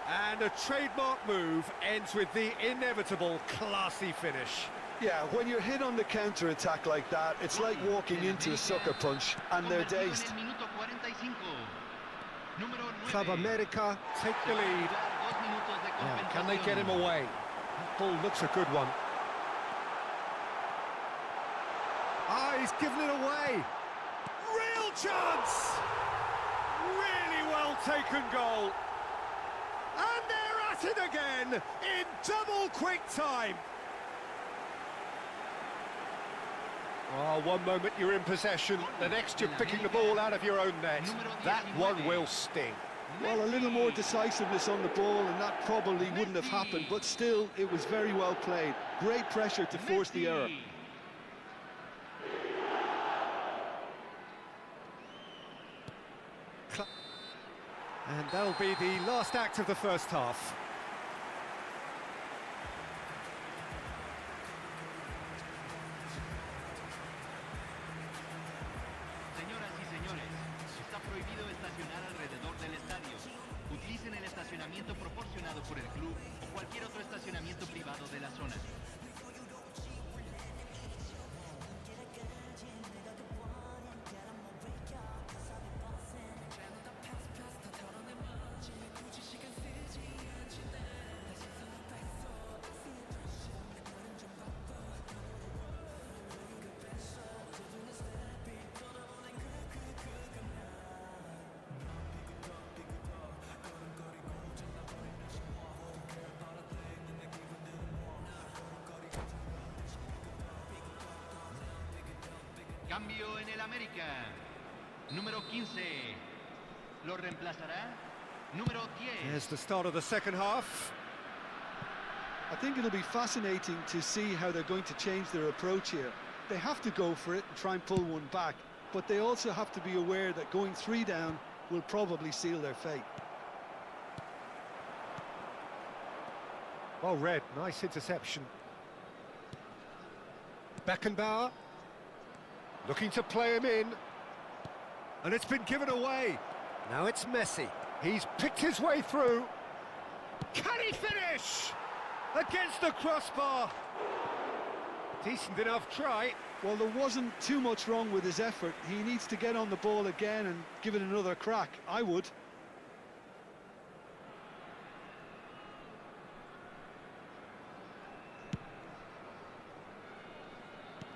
And a trademark move ends with the inevitable classy finish. Yeah, when you're hit on the counter-attack like that, it's like walking into a sucker punch, and they're dazed. Club America take the lead. Now, can they get him away? That ball looks a good one. Ah, he's given it away. Real chance! Really well taken goal. And they're at it again in double quick time. Oh, one moment you're in possession, the next you're picking the ball out of your own net. That one will sting. Well, a little more decisiveness on the ball, and that probably wouldn't have happened, but still, it was very well played. Great pressure to force the error. And that'll be the last act of the first half. Señoras y señores, está prohibido estacionar alrededor del estadio. Utilicen el estacionamiento proporcionado por el club o cualquier otro estacionamiento privado de la zona. Cambio en el América. Número 15. Lo reemplazará. Número 10. Here's the start of the second half. I think it'll be fascinating to see how they're going to change their approach here. They have to go for it and try and pull one back, but they also have to be aware that going 3 down will probably seal their fate. Well read, nice interception. Beckenbauer. Looking to play him in. And it's been given away. Now it's Messi. He's picked his way through. Can he finish? Against the crossbar. Decent enough try. Well, there wasn't too much wrong with his effort. He needs to get on the ball again and give it another crack. I would.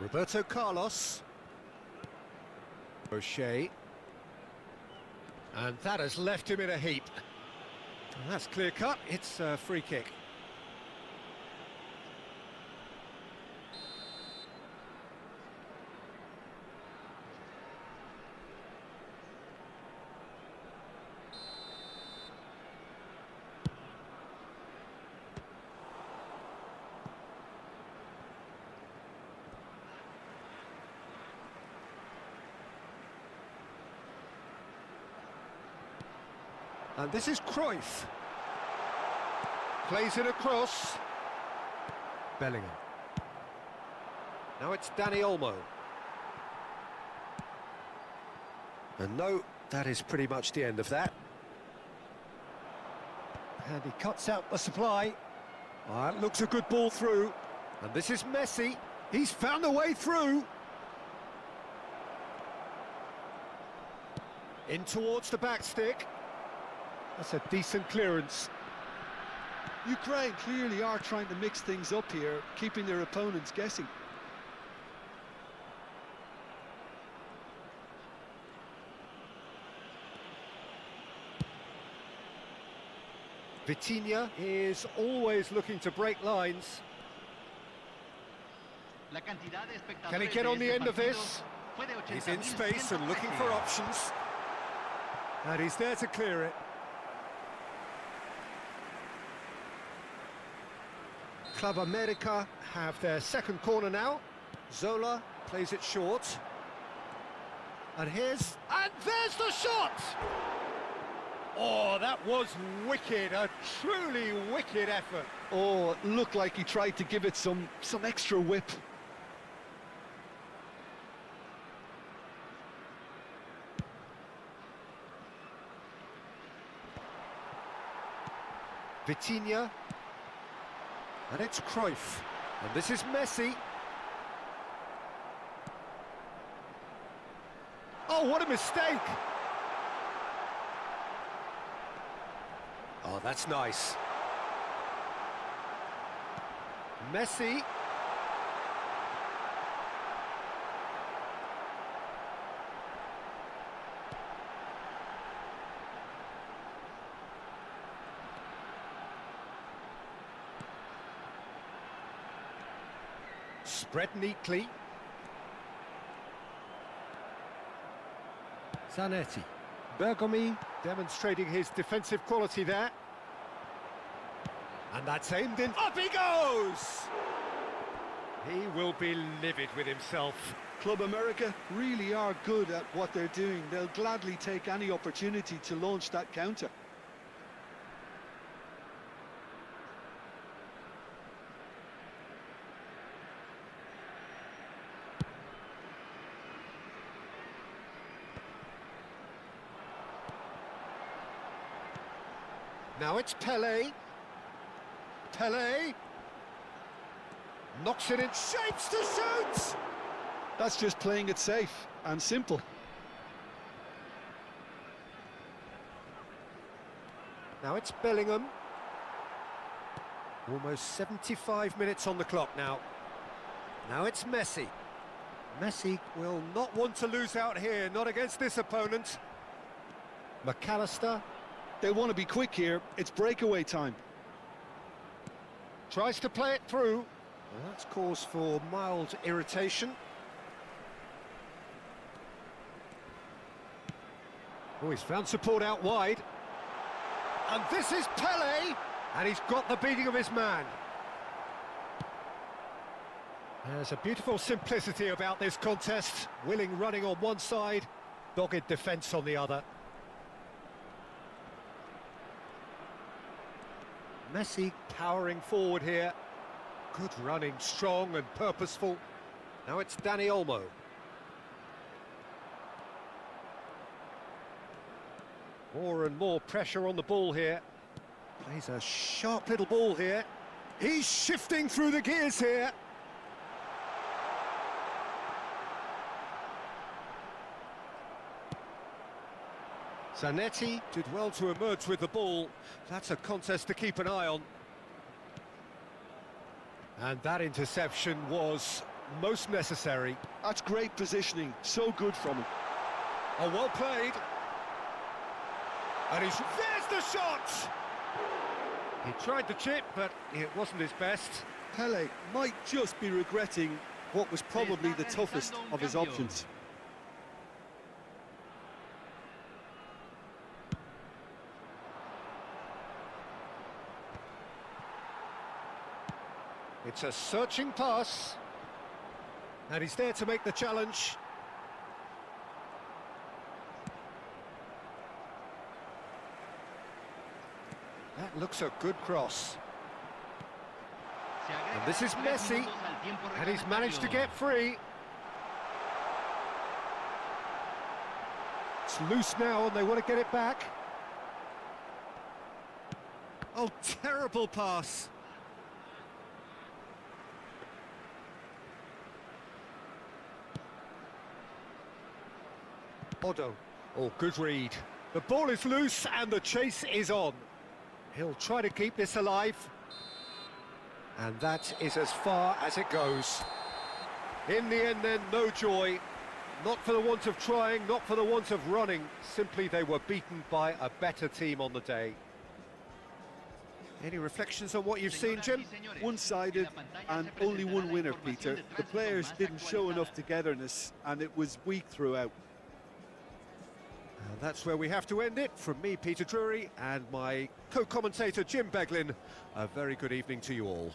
Roberto Carlos. O'Shea. And that has left him in a heap. And that's clear cut. It's a free kick. And this is Cruyff. Plays it across. Bellingham. Now it's Dani Olmo. And no, that is pretty much the end of that. And he cuts out the supply. That looks a good ball through. And this is Messi. He's found a way through. In towards the back stick. That's a decent clearance. Ukraine clearly are trying to mix things up here, keeping their opponents guessing. Vitinha is always looking to break lines. Can he get on the end of this? He's in space and looking for options. And he's there to clear it. Club America have their second corner now. Zola plays it short. And there's the shot! Oh, that was wicked, a truly wicked effort. Oh, it looked like he tried to give it some extra whip. Vitinha. And it's Cruyff. And this is Messi. Oh, what a mistake! Oh, that's nice. Messi. Spread neatly. Zanetti. Bergomi demonstrating his defensive quality there. And that's aimed in. Up he goes! He will be livid with himself. Club America really are good at what they're doing. They'll gladly take any opportunity to launch that counter. Now it's Pelé. Pelé knocks it in shapes to shoot. That's just playing it safe and simple. Now it's Bellingham. Almost 75 minutes on the clock now. Now it's Messi. Messi will not want to lose out here, not against this opponent. McAllister. They want to be quick here. It's breakaway time. Tries to play it through. Well, that's cause for mild irritation. Oh, he's found support out wide. And this is Pelé. And he's got the beating of his man. There's a beautiful simplicity about this contest. Willing running on one side, dogged defence on the other. Messi powering forward here. Good running, strong and purposeful. Now it's Dani Olmo. More and more pressure on the ball here. Plays a sharp little ball here. He's shifting through the gears here. Zanetti. Did well to emerge with the ball. That's a contest to keep an eye on. And that interception was most necessary. That's great positioning, so good from him. Oh, well played. And there's the shot! He tried the chip, but it wasn't his best. Pele might just be regretting what was probably the toughest of his options. It's a searching pass. And he's there to make the challenge. That looks a good cross. And this is Messi, and he's managed to get free. It's loose now, and they want to get it back. Oh, terrible pass. Odo. Oh, good read. The ball is loose and the chase is on. He'll try to keep this alive. And that is as far as it goes. In the end then, no joy. Not for the want of trying, not for the want of running. Simply they were beaten by a better team on the day. Any reflections on what you've seen, Jim? One-sided and only one winner, Peter. The players didn't show enough togetherness and it was weak throughout. And that's where we have to end it. From me, Peter Drury, and my co-commentator, Jim Beglin, a very good evening to you all.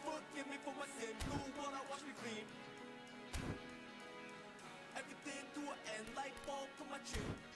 Forgive me for my sin, blue water wash me clean. Everything to an end like ball to my chin.